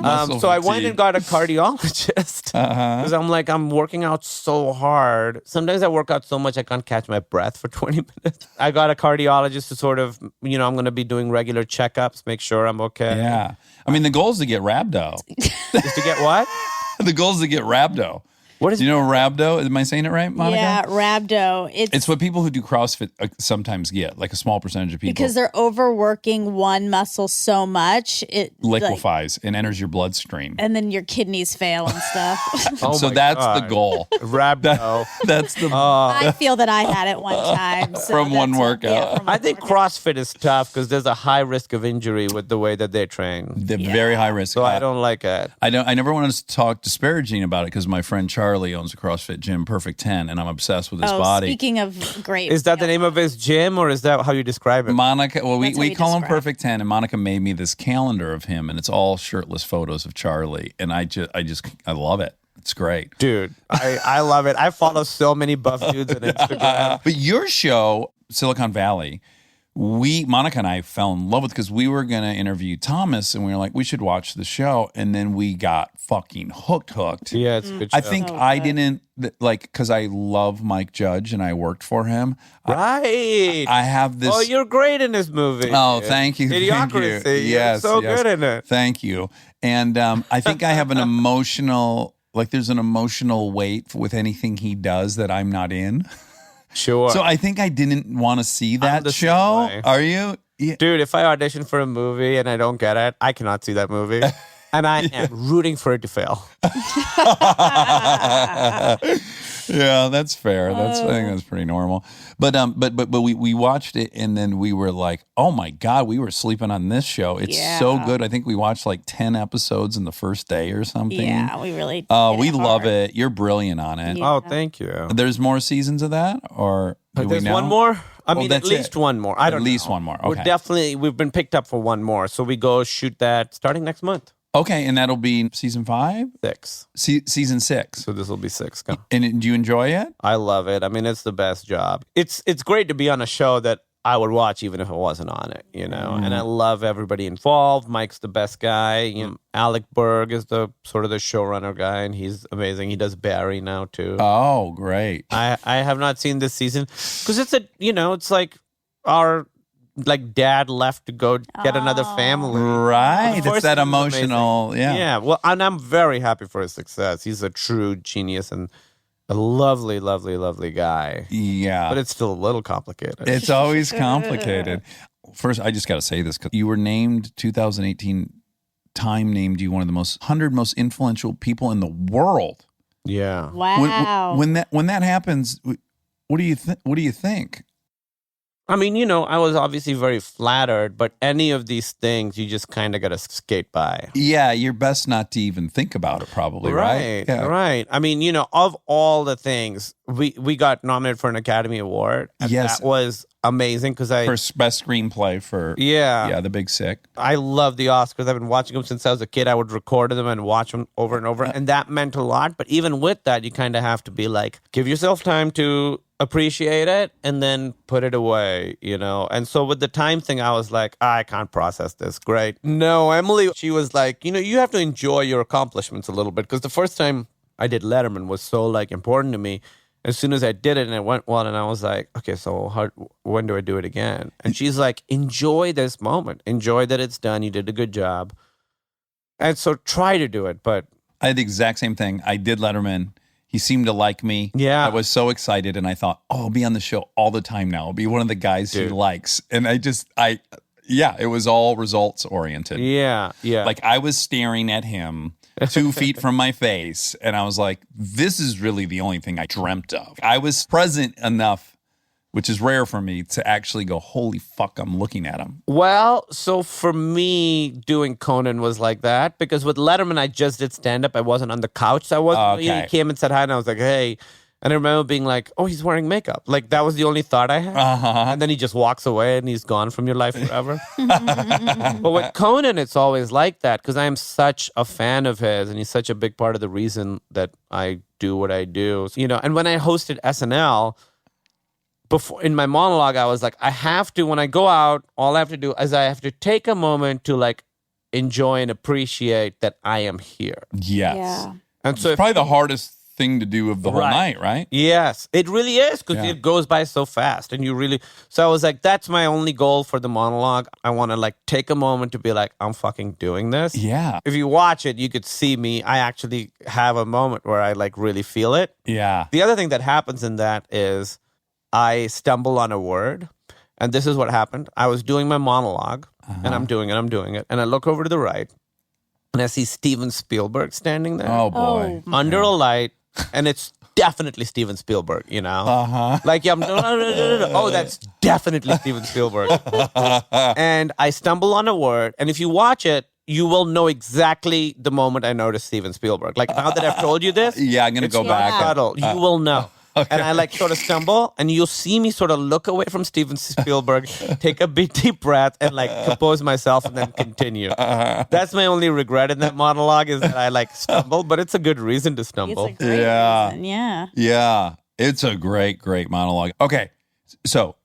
Muscle So I went fatigue. and got a cardiologist because I'm like, I'm working out so hard. Sometimes I work out so much I can't catch my breath for 20 minutes. I got a cardiologist to sort of, I'm going to be doing regular checkups, make sure I'm okay. Yeah. I mean, the goal is to get rhabdo. Is to get what? The goal is to get rhabdo. What is Do you know rhabdo? Am I saying it right, Monica? Yeah, rhabdo. It's what people who do CrossFit sometimes get, like a small percentage of people. because they're overworking one muscle so much, it liquefies and enters your bloodstream. and then your kidneys fail and stuff. Oh So my that's God. the goal. Rhabdo. That's the I feel that I had it one time. So From one that's workout. from I one think workout. CrossFit is tough because there's a high risk of injury with the way that they train. very high risk. So I don't like it. I never want to talk disparaging about it because my friend Charlie owns a CrossFit gym, Perfect 10, and I'm obsessed with his body. Speaking of great, Is that the name of his gym or is that how you describe it? Monica, well, That's how we you call him describe. Perfect 10, and Monica made me this calendar of him, and it's all shirtless photos of Charlie, and I love it. It's great. Dude, I love it. I follow so many buff dudes on Instagram. But your show, Silicon Valley, Monica and I fell in love with because we were going to interview Thomas, and we were like, we should watch the show, and then we got fucking hooked. Yeah, it's a good show. I think I didn't because I love Mike Judge and I worked for him. Right. I have this. Oh, you're great in this movie. Oh, thank you. Thank you. Idiocracy. You're Yes, so yes. good in it. Thank you. And I think I have an emotional, there's an emotional weight with anything he does that I'm not in. Sure. So I think I didn't want to see that the same show. way. Are you? Yeah. Dude, if I audition for a movie and I don't get it, I cannot see that movie. And I am rooting for it to fail. Yeah, that's fair. I think that's pretty normal. But we watched it and then we were like, oh my God, we were sleeping on this show. It's so Yeah. good. I think we watched like 10 episodes in the first day or something. Yeah, we really. Oh, hit we it love hard. it. You're brilliant on it. Yeah. Oh, thank you. There's more seasons of that, or do we There's know? one more? I mean, at that's least it. one more. I At don't least know. one more. We're Okay. we've been picked up for one more. So we go shoot that starting next month. Okay, and that'll be season 5, 6. season 6. So this will be 6. Go. And do you enjoy it? I love it. I mean, it's the best job. It's great to be on a show that I would watch even if I wasn't on it, you know. And I love everybody involved. Mike's the best guy. You know, Alec Berg is the sort of the showrunner guy, and he's amazing. He does Barry now too. Oh, great. I have not seen this season because it's it's like our dad left to go get another family. Right. The It's first that season was emotional. amazing. Yeah. Well, and I'm very happy for his success. He's a true genius and a lovely, lovely, lovely guy. Yeah. But it's still a little complicated. It's always complicated. First, I just got to say this because you were named 2018. Time named you one of the 100 most influential people in the world. yeah. Wow. When that happens, what do you think? I mean, I was obviously very flattered, but any of these things, you just kind of got to skate by. Yeah, you're best not to even think about it, probably, right? Yeah. Right. I mean, of all the things, we got nominated for an Academy Award. And Yes. that was amazing because For best screenplay for The Big Sick. I love the Oscars. I've been watching them since I was a kid. I would record them and watch them over and over, and that meant a lot. But even with that, you kind of have to be like, give yourself time to appreciate it and then put it away, And so with the time thing, I was like, I can't process this. Great. No, Emily, she was like, you have to enjoy your accomplishments a little bit, because the first time I did Letterman was so important to me. As soon as I did it and it went well, and I was like, okay, so when do I do it again? And she's like, enjoy this moment. Enjoy that it's done. You did a good job. And so try to do it. But I had the exact same thing. I did Letterman. He seemed to like me. Yeah. I was so excited, and I thought, I'll be on the show all the time now. I'll be one of the guys he likes. And it was all results oriented. Yeah. Like, I was staring at him 2 feet from my face, and I was like, this is really the only thing I dreamt of. I was present enough, which is rare for me, to actually go, holy fuck, I'm looking at him. Well, so for me, doing Conan was like that, because with Letterman, I just did stand-up. I wasn't on the couch. So I wasn't, he came and said hi, and I was like, hey. And I remember being like, oh, he's wearing makeup. Like, that was the only thought I had. And then he just walks away, and he's gone from your life forever. But with Conan, it's always like that, because I am such a fan of his, and he's such a big part of the reason that I do what I do. And when I hosted SNL, before in my monologue, I was like, I have to, when I go out, all I have to do is I have to take a moment to enjoy and appreciate that I am here. Yes. Yeah. And so It's probably the hardest thing to do of the whole Right. night, right? Yes, it really is, because Yeah. it goes by so fast, and so I was like, that's my only goal for the monologue. I want to take a moment to be like, I'm fucking doing this. Yeah. If you watch it, you could see me. I actually have a moment where I really feel it. Yeah. The other thing that happens in that is I stumble on a word. And this is what happened. I was doing my monologue, and I'm doing it. And I look over to the right, and I see Steven Spielberg standing there Oh, boy. under a light. And it's definitely Steven Spielberg, Like, yeah, no. Oh, that's definitely Steven Spielberg. And I stumble on a word. And if you watch it, you will know exactly the moment I noticed Steven Spielberg. Like, now that I've told you this, Yeah, I'm going to go back. subtle. You will know. Okay. And I sort of stumble, and you'll see me sort of look away from Steven Spielberg, take a big deep breath, and compose myself, and then continue. That's my only regret in that monologue, is that I stumble, but it's a good reason to stumble. It's a great Yeah. reason. Yeah. Yeah, it's a great monologue. Okay, so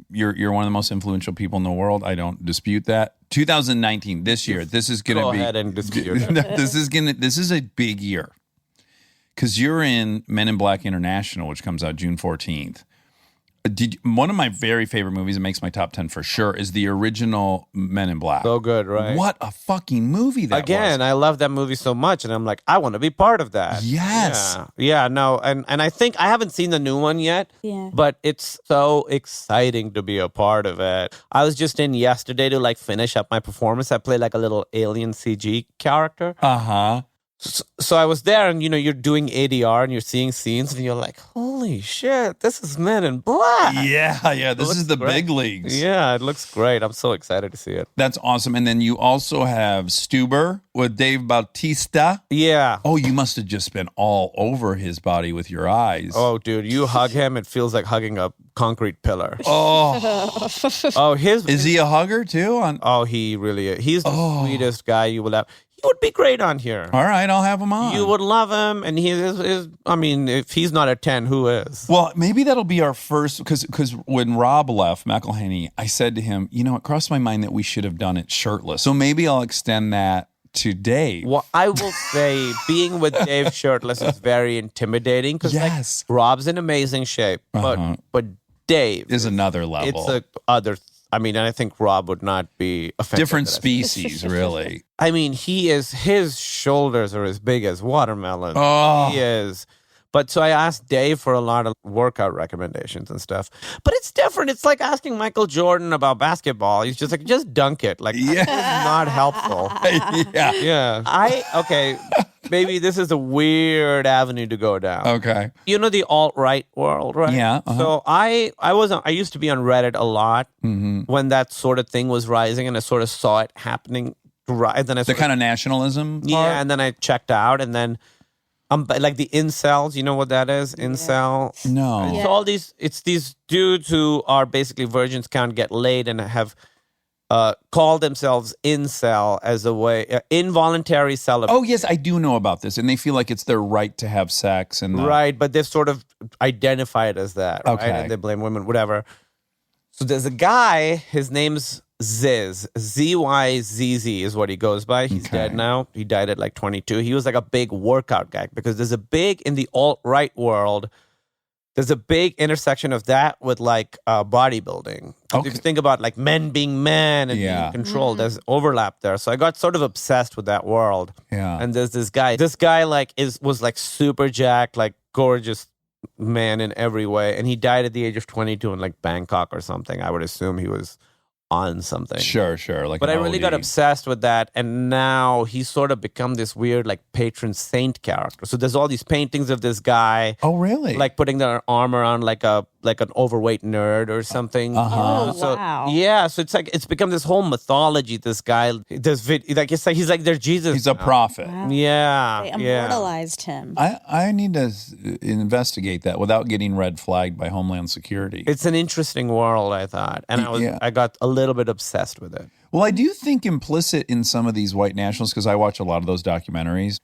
you're one of the most influential people in the world. I don't dispute that. 2019, this year, this is going to be. Go ahead and dispute it. This is a big year, because you're in Men in Black International, which comes out June 14th. One of my very favorite movies, it makes my top 10 for sure, is the original Men in Black. So good, right? What a fucking movie that Again, was. I love that movie so much, and I'm like, I want to be part of that. Yes. Yeah, no, and I think I haven't seen the new one yet, Yeah. but it's so exciting to be a part of it. I was just in yesterday to finish up my performance. I played a little alien CG character. Uh-huh. So I was there, and you're doing ADR, and you're seeing scenes, and you're like, holy shit, this is Men in Black. Yeah. This looks is the great. big leagues. Yeah, it looks great. I'm so excited to see it. That's awesome. And then you also have Stuber with Dave Bautista. Yeah. Oh, you must have just been all over his body with your eyes. Oh, dude, you hug him, it feels like hugging a concrete pillar. Oh. Oh, Is he a hugger too? Oh, he really is. He's the sweetest guy you will have. He would be great on here. All right, I'll have him on. You would love him, and he is. I mean, if he's not a 10, who is? Well, maybe that'll be our first, because when Rob left, McElhenney, I said to him, it crossed my mind that we should have done it shirtless. So maybe I'll extend that to Dave. Well, I will say being with Dave shirtless is very intimidating, because Yes. Rob's in amazing shape, but Dave Is another level. It's other. I mean, and I think Rob would not be offended. Different that I- species, really. I mean, his shoulders are as big as watermelon. Oh. He is. But so I asked Dave for a lot of workout recommendations and stuff. But it's different. It's like asking Michael Jordan about basketball. He's just just dunk it. Like, Yeah. it's not helpful. Yeah. Yeah. Baby, this is a weird avenue to go down. Okay. You know the alt-right world, right? Yeah, uh-huh. So I used to be on Reddit a lot when that sort of thing was rising, and I sort of saw it happening. Right, then I The kind of nationalism part? yeah, and then I checked out, and then like the incels. You know what that is? Incel. No. It's all these. It's these dudes who are basically virgins, can't get laid, and have called themselves incel as a way involuntary celibate. Oh, yes, I do know about this. And they feel like it's their right to have sex. And Right, but they've sort of identified as that, Okay. right? And they blame women, whatever. So there's a guy, his name's Ziz. Z-Y-Z-Z is what he goes by. He's dead now. He died at like 22. He was like a big workout guy because there's a big, in the alt-right world, there's a big intersection of that with like bodybuilding. Okay. If you think about like men being men and being controlled, there's overlap there. So I got sort of obsessed with that world. Yeah. And there's this guy. This guy like was like super jacked, like gorgeous man in every way. And he died at the age of 22 in like Bangkok or something. I would assume he was on something. Sure. Like But I an really OD. got obsessed with that, and now he's sort of become this weird like patron saint character. So there's all these paintings of this guy, Oh, really? like putting their arm around like an overweight nerd or something. Uh-huh. So, wow. Yeah, so it's like it's become this whole mythology. This guy, like it's like he's like their Jesus. He's a now. prophet. Yeah, They yeah. immortalized him. I need to investigate that without getting red flagged by Homeland Security. It's an interesting world, I thought, and Yeah. I got a little bit obsessed with it. Well, I do think implicit in some of these white nationalists, because I watch a lot of those documentaries,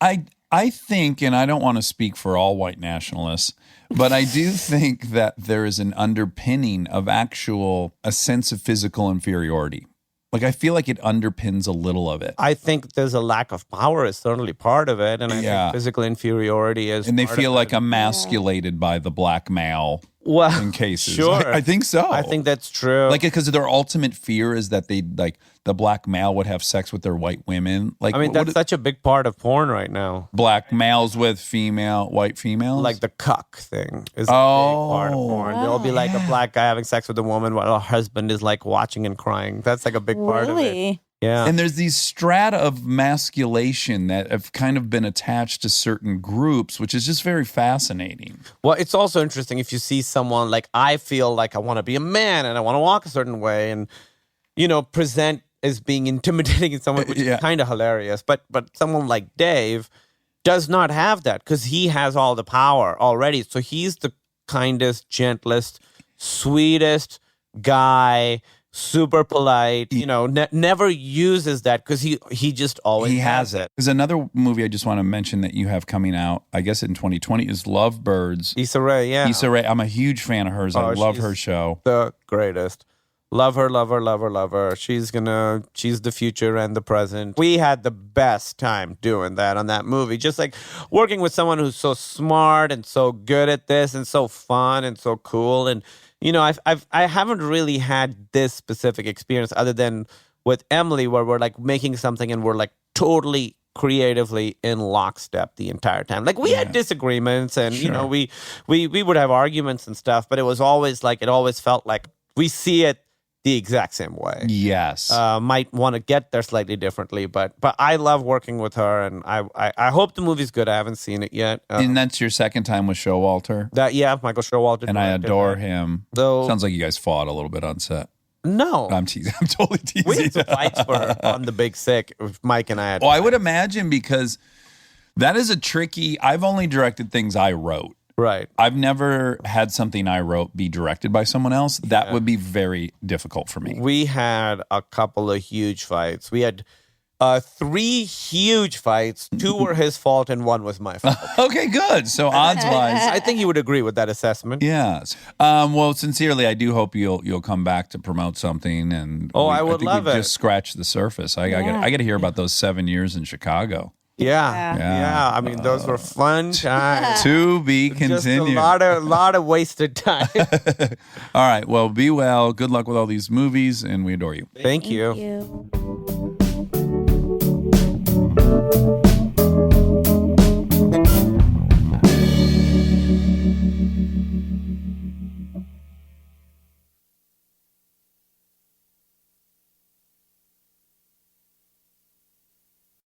I think, and I don't want to speak for all white nationalists, but I do think that there is an underpinning of a sense of physical inferiority. Like, I feel like it underpins a little of it. I think there's a lack of power is certainly part of it, and I think physical inferiority is. And they part feel of like it. emasculated by the black male well, in cases. Sure, I think so. I think that's true. Like, because their ultimate fear is that the black male would have sex with their white women. Like, I mean, that's such a big part of porn right now. black males with white females. Like the cuck thing is a big part of porn. There'll be like a black guy having sex with a woman while her husband is like watching and crying. That's like a big part of it. Really? Yeah. And there's these strata of masculation that have kind of been attached to certain groups, which is just very fascinating. Well, it's also interesting if you see someone like, I feel like I want to be a man and I want to walk a certain way and, present as being intimidating in someone, which is kind of hilarious. But someone like Dave does not have that because he has all the power already. So he's the kindest, gentlest, sweetest guy, super polite, never uses that because he just always has it. There's another movie I just want to mention that you have coming out, I guess in 2020, is Lovebirds. Issa Rae, yeah. Issa Rae, I'm a huge fan of hers. I love her show. The greatest. Love her, love her, love her, love her. She's the future and the present. We had the best time doing that on that movie. Just like working with someone who's so smart and so good at this and so fun and so cool. And, I haven't really had this specific experience other than with Emily where we're like making something and we're like totally creatively in lockstep the entire time. Like we had disagreements and, we would have arguments and stuff, but it was always like, it always felt like we see it the exact same way. Yes. Might want to get there slightly differently, but I love working with her, and I hope the movie's good. I haven't seen it yet. And that's your second time with Showalter? Michael Showalter. And I adore him. Though, sounds like you guys fought a little bit on set. No. I'm teasing. I'm totally teasing. We had some fights on The Big Sick. Mike and I had. Oh, I would imagine because that is I've only directed things I wrote. Right. I've never had something I wrote be directed by someone else. That would be very difficult for me. We had a couple of huge fights. We had 3 huge fights. 2 were his fault and 1 was my fault. Okay, good. So odds-wise, I think you would agree with that assessment. yes. Well, sincerely, I do hope you'll come back to promote something. And I would think love we've it. Just scratched the surface. I got to hear about those 7 years in Chicago. Yeah. I mean, those were fun times. To be Just continued. a lot of wasted time. All right. Well, be well. Good luck with all these movies, and we adore you. Thank you. You.